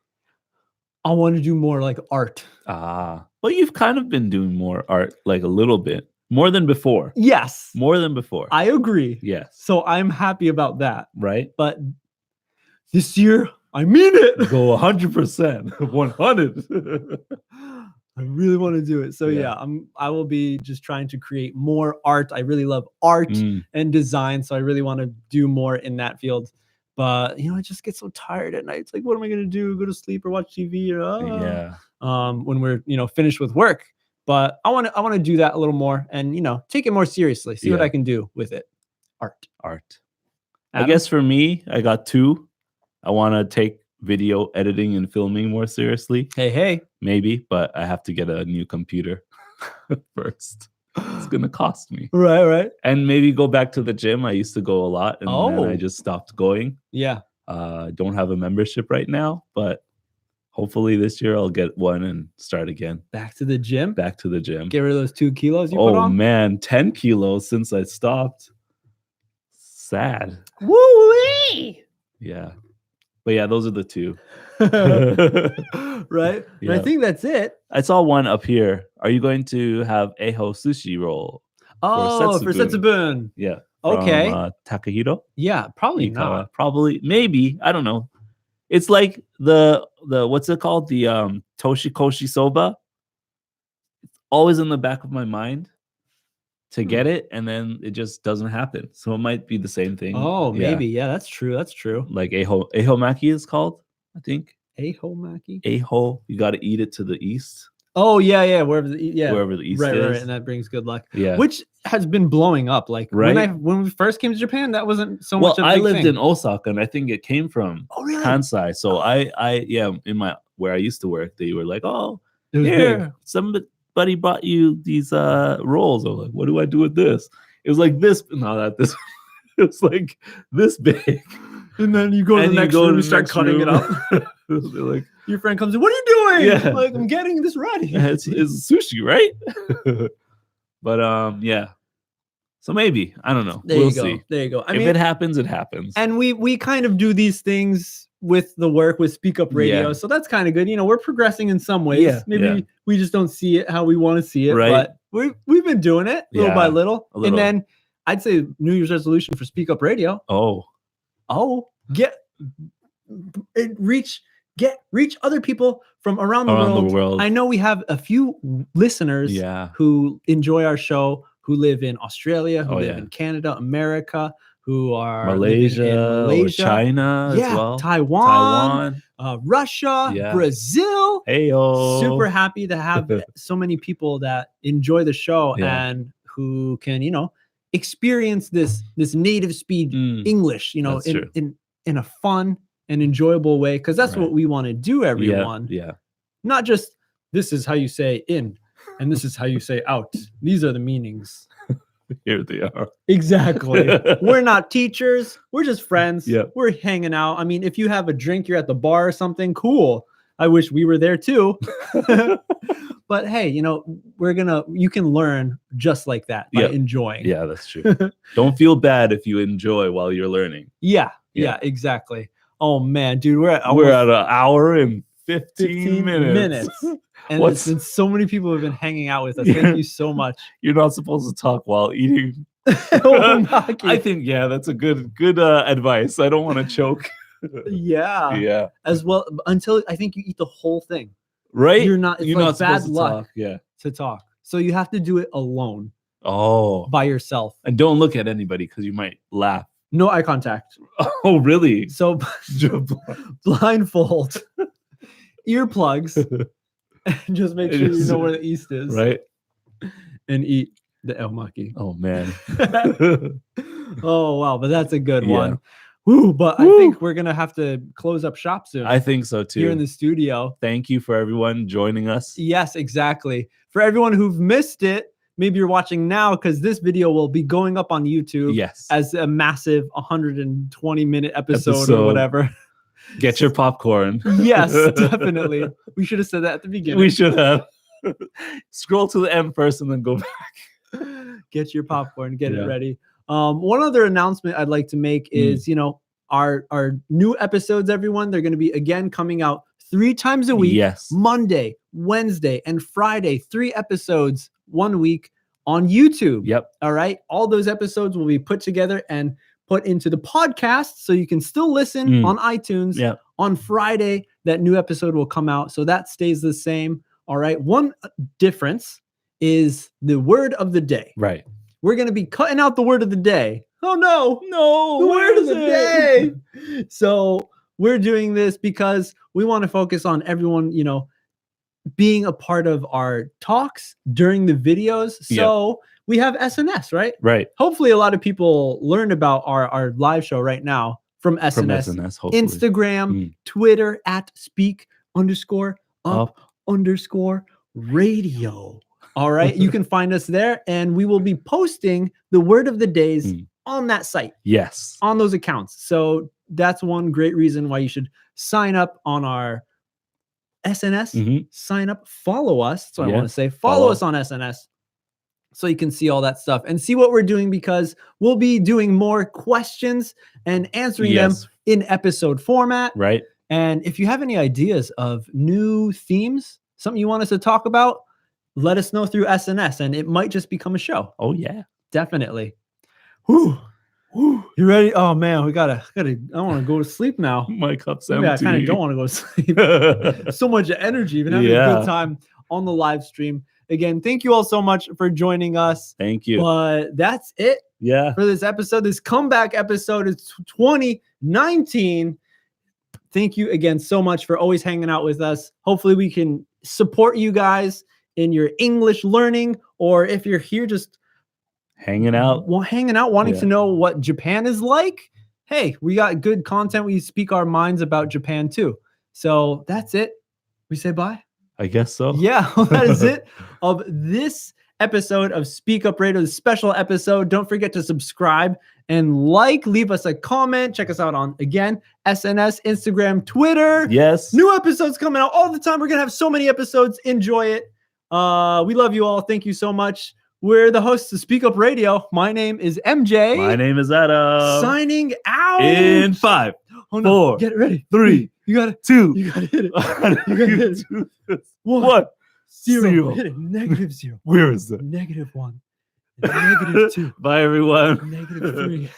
[SPEAKER 1] I want to do more like art.
[SPEAKER 2] Well, you've kind of been doing more art, like a little bit. More than before.
[SPEAKER 1] Yes.
[SPEAKER 2] More than before.
[SPEAKER 1] I agree.
[SPEAKER 2] Yes.
[SPEAKER 1] So I'm happy about that.
[SPEAKER 2] Right.
[SPEAKER 1] But this year, I mean it.
[SPEAKER 2] Go 100%. 100.
[SPEAKER 1] I really want to do it. So I will be just trying to create more art. I really love art and design. So I really want to do more in that field. But I just get so tired at night. It's like, what am I going to do? Go to sleep or watch TV? When we're finished with work. But I want to do that a little more and take it more seriously. See what I can do with it. Art.
[SPEAKER 2] Adam?
[SPEAKER 1] I
[SPEAKER 2] guess for me, I got 2. I want to take video editing and filming more seriously.
[SPEAKER 1] Hey.
[SPEAKER 2] Maybe, but I have to get a new computer first. It's gonna cost me.
[SPEAKER 1] Right.
[SPEAKER 2] And maybe go back to the gym. I used to go a lot, and then I just stopped going.
[SPEAKER 1] Yeah.
[SPEAKER 2] Don't have a membership right now, but hopefully this year I'll get one and start again.
[SPEAKER 1] Back to the gym.
[SPEAKER 2] Get
[SPEAKER 1] rid of those 2 kilos you put on.
[SPEAKER 2] Oh man, 10 kilos since I stopped. Sad.
[SPEAKER 1] Woo-wee!
[SPEAKER 2] Yeah. But yeah, those are the 2.
[SPEAKER 1] Right? Yeah. I think that's it.
[SPEAKER 2] I saw one up here. Are you going to have Eho sushi roll?
[SPEAKER 1] For Setsubun.
[SPEAKER 2] Yeah.
[SPEAKER 1] Okay.
[SPEAKER 2] From, Takahiro?
[SPEAKER 1] Yeah, probably not.
[SPEAKER 2] Probably, maybe. I don't know. It's like the what's it called? The Toshikoshi soba. It's always in the back of my mind to get it, and then it just doesn't happen. So it might be the same thing.
[SPEAKER 1] Oh, maybe. Yeah, that's true.
[SPEAKER 2] Like Eho maki is called, I think.
[SPEAKER 1] Eho maki?
[SPEAKER 2] Eho. You got to eat it to the east.
[SPEAKER 1] Oh, yeah. Wherever the east is. Right, and that brings good luck.
[SPEAKER 2] Yeah.
[SPEAKER 1] Which has been blowing up. Like when we first came to Japan, that wasn't so much of a big thing.
[SPEAKER 2] I lived in Osaka, and I think it came from Kansai. So in where I used to work, they were like, oh, here, somebody bought you these rolls. I was like, what do I do with this? It was like this, not this. It was like this big.
[SPEAKER 1] And then you go to the next room and start cutting it up.
[SPEAKER 2] Like,
[SPEAKER 1] your friend comes in, what are you doing?
[SPEAKER 2] Yeah.
[SPEAKER 1] Like, I'm getting this ready.
[SPEAKER 2] It's sushi, right? But yeah. So maybe. I don't know. We'll see.
[SPEAKER 1] There you go.
[SPEAKER 2] If it happens, it happens.
[SPEAKER 1] And we kind of do these things with the work with Speak Up Radio. So that's kind of good. We're progressing in some ways.
[SPEAKER 2] Yeah.
[SPEAKER 1] Maybe we just don't see it how we want to see it.
[SPEAKER 2] Right.
[SPEAKER 1] But we've been doing it little by little.
[SPEAKER 2] A little.
[SPEAKER 1] And then I'd say New Year's resolution for Speak Up Radio. Reach other people from around the world. I know we have a few listeners who enjoy our show, who live in Australia, who live in Canada, America, who are
[SPEAKER 2] Malaysia, or China as well.
[SPEAKER 1] Taiwan, Russia, Brazil.
[SPEAKER 2] Heyo.
[SPEAKER 1] Super happy to have so many people that enjoy the show and who can, experience this native speed English, in a fun and enjoyable way, because that's what we want to do, everyone.
[SPEAKER 2] Yeah.
[SPEAKER 1] Not just this is how you say in and this is how you say out. These are the meanings.
[SPEAKER 2] Here they are.
[SPEAKER 1] Exactly. We're not teachers. We're just friends.
[SPEAKER 2] Yeah.
[SPEAKER 1] We're hanging out. I mean, if you have a drink, you're at the bar or something, cool. I wish we were there too. But hey, you can learn just like that by enjoying.
[SPEAKER 2] Yeah, that's true. Don't feel bad if you enjoy while you're learning.
[SPEAKER 1] Yeah, exactly. Oh man, dude, we're at
[SPEAKER 2] an hour and 15 minutes.
[SPEAKER 1] And it's been so many people who have been hanging out with us. Thank you so much.
[SPEAKER 2] You're not supposed to talk while eating. I think, that's a good advice. I don't want to choke.
[SPEAKER 1] Yeah. As well, until I think you eat the whole thing.
[SPEAKER 2] Right?
[SPEAKER 1] You're not bad luck
[SPEAKER 2] to
[SPEAKER 1] talk. So you have to do it alone.
[SPEAKER 2] Oh.
[SPEAKER 1] By yourself.
[SPEAKER 2] And don't look at anybody because you might laugh.
[SPEAKER 1] No eye contact.
[SPEAKER 2] Oh, really?
[SPEAKER 1] So blindfold, earplugs, and just make sure you know where the east is.
[SPEAKER 2] Right.
[SPEAKER 1] And eat the elmaki.
[SPEAKER 2] Oh, man.
[SPEAKER 1] Oh, wow. But that's a good one. Woo, but I think we're going to have to close up shop soon.
[SPEAKER 2] I think so, too.
[SPEAKER 1] Here in the studio.
[SPEAKER 2] Thank you for everyone joining us.
[SPEAKER 1] Yes, exactly. For everyone who've missed it, maybe you're watching now because this video will be going up on YouTube as a massive 120-minute episode or whatever.
[SPEAKER 2] Get your popcorn.
[SPEAKER 1] Yes, definitely. We should have said that at the beginning.
[SPEAKER 2] We should have. Scroll to the end first and then go back.
[SPEAKER 1] Get your popcorn. Get it ready. One other announcement I'd like to make is, our new episodes, everyone, they're going to be again coming out 3 times a week.
[SPEAKER 2] Yes.
[SPEAKER 1] Monday, Wednesday, and Friday. 3 episodes 1 week on YouTube.
[SPEAKER 2] Yep.
[SPEAKER 1] All right. All those episodes will be put together and put into the podcast so you can still listen on iTunes.
[SPEAKER 2] Yep.
[SPEAKER 1] On Friday, that new episode will come out. So that stays the same. All right. One difference is the word of the day.
[SPEAKER 2] Right.
[SPEAKER 1] We're going to be cutting out the word of the day. Oh, no.
[SPEAKER 2] No.
[SPEAKER 1] The word of the day. So we're doing this because we want to focus on everyone, being a part of our talks during the videos. So we have SNS, right?
[SPEAKER 2] Right.
[SPEAKER 1] Hopefully a lot of people learned about our live show right now from SNS.
[SPEAKER 2] From SNS, hopefully.
[SPEAKER 1] Instagram, Twitter at speak_up_radio. All right. You can find us there and we will be posting the word of the days on that site.
[SPEAKER 2] Yes.
[SPEAKER 1] On those accounts. So that's one great reason why you should sign up on our SNS. Sign up, follow us. That's what I want to say. Follow us on SNS so you can see all that stuff and see what we're doing because we'll be doing more questions and answering them in episode format.
[SPEAKER 2] Right.
[SPEAKER 1] And if you have any ideas of new themes, something you want us to talk about, let us know through SNS and it might just become a show.
[SPEAKER 2] Oh, yeah.
[SPEAKER 1] Definitely. Whew. You ready? Oh man, I want to go to sleep now.
[SPEAKER 2] My cup's empty.
[SPEAKER 1] I kind of don't want to go to sleep. So much energy, been having a good time on the live stream. Again, thank you all so much for joining us.
[SPEAKER 2] Thank you.
[SPEAKER 1] But that's it for this episode. This comeback episode is 2019. Thank you again so much for always hanging out with us. Hopefully we can support you guys in your English learning, or if you're here just
[SPEAKER 2] hanging out,
[SPEAKER 1] wanting to know what Japan is like. Hey, we got good content. We speak our minds about Japan too. So that's it. We say bye.
[SPEAKER 2] I guess so.
[SPEAKER 1] Yeah, that is it of this episode of Speak Up Radio, the special episode. Don't forget to subscribe and leave us a comment. Check us out on, again, SNS, Instagram, Twitter.
[SPEAKER 2] Yes.
[SPEAKER 1] New episodes coming out all the time. We're going to have so many episodes. Enjoy it. We love you all. Thank you so much. We're the hosts of Speak Up Radio. My name is MJ.
[SPEAKER 2] My name is Adam.
[SPEAKER 1] Signing out.
[SPEAKER 2] In 5, 4,
[SPEAKER 1] get ready.
[SPEAKER 2] 3,
[SPEAKER 1] you got it.
[SPEAKER 2] 2.
[SPEAKER 1] You got to hit it. You got to hit it. 1, 0. Hit it. -0.
[SPEAKER 2] Where is it?
[SPEAKER 1] -1. -2.
[SPEAKER 2] Bye, everyone.
[SPEAKER 1] -3.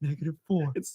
[SPEAKER 1] -4.
[SPEAKER 2] It's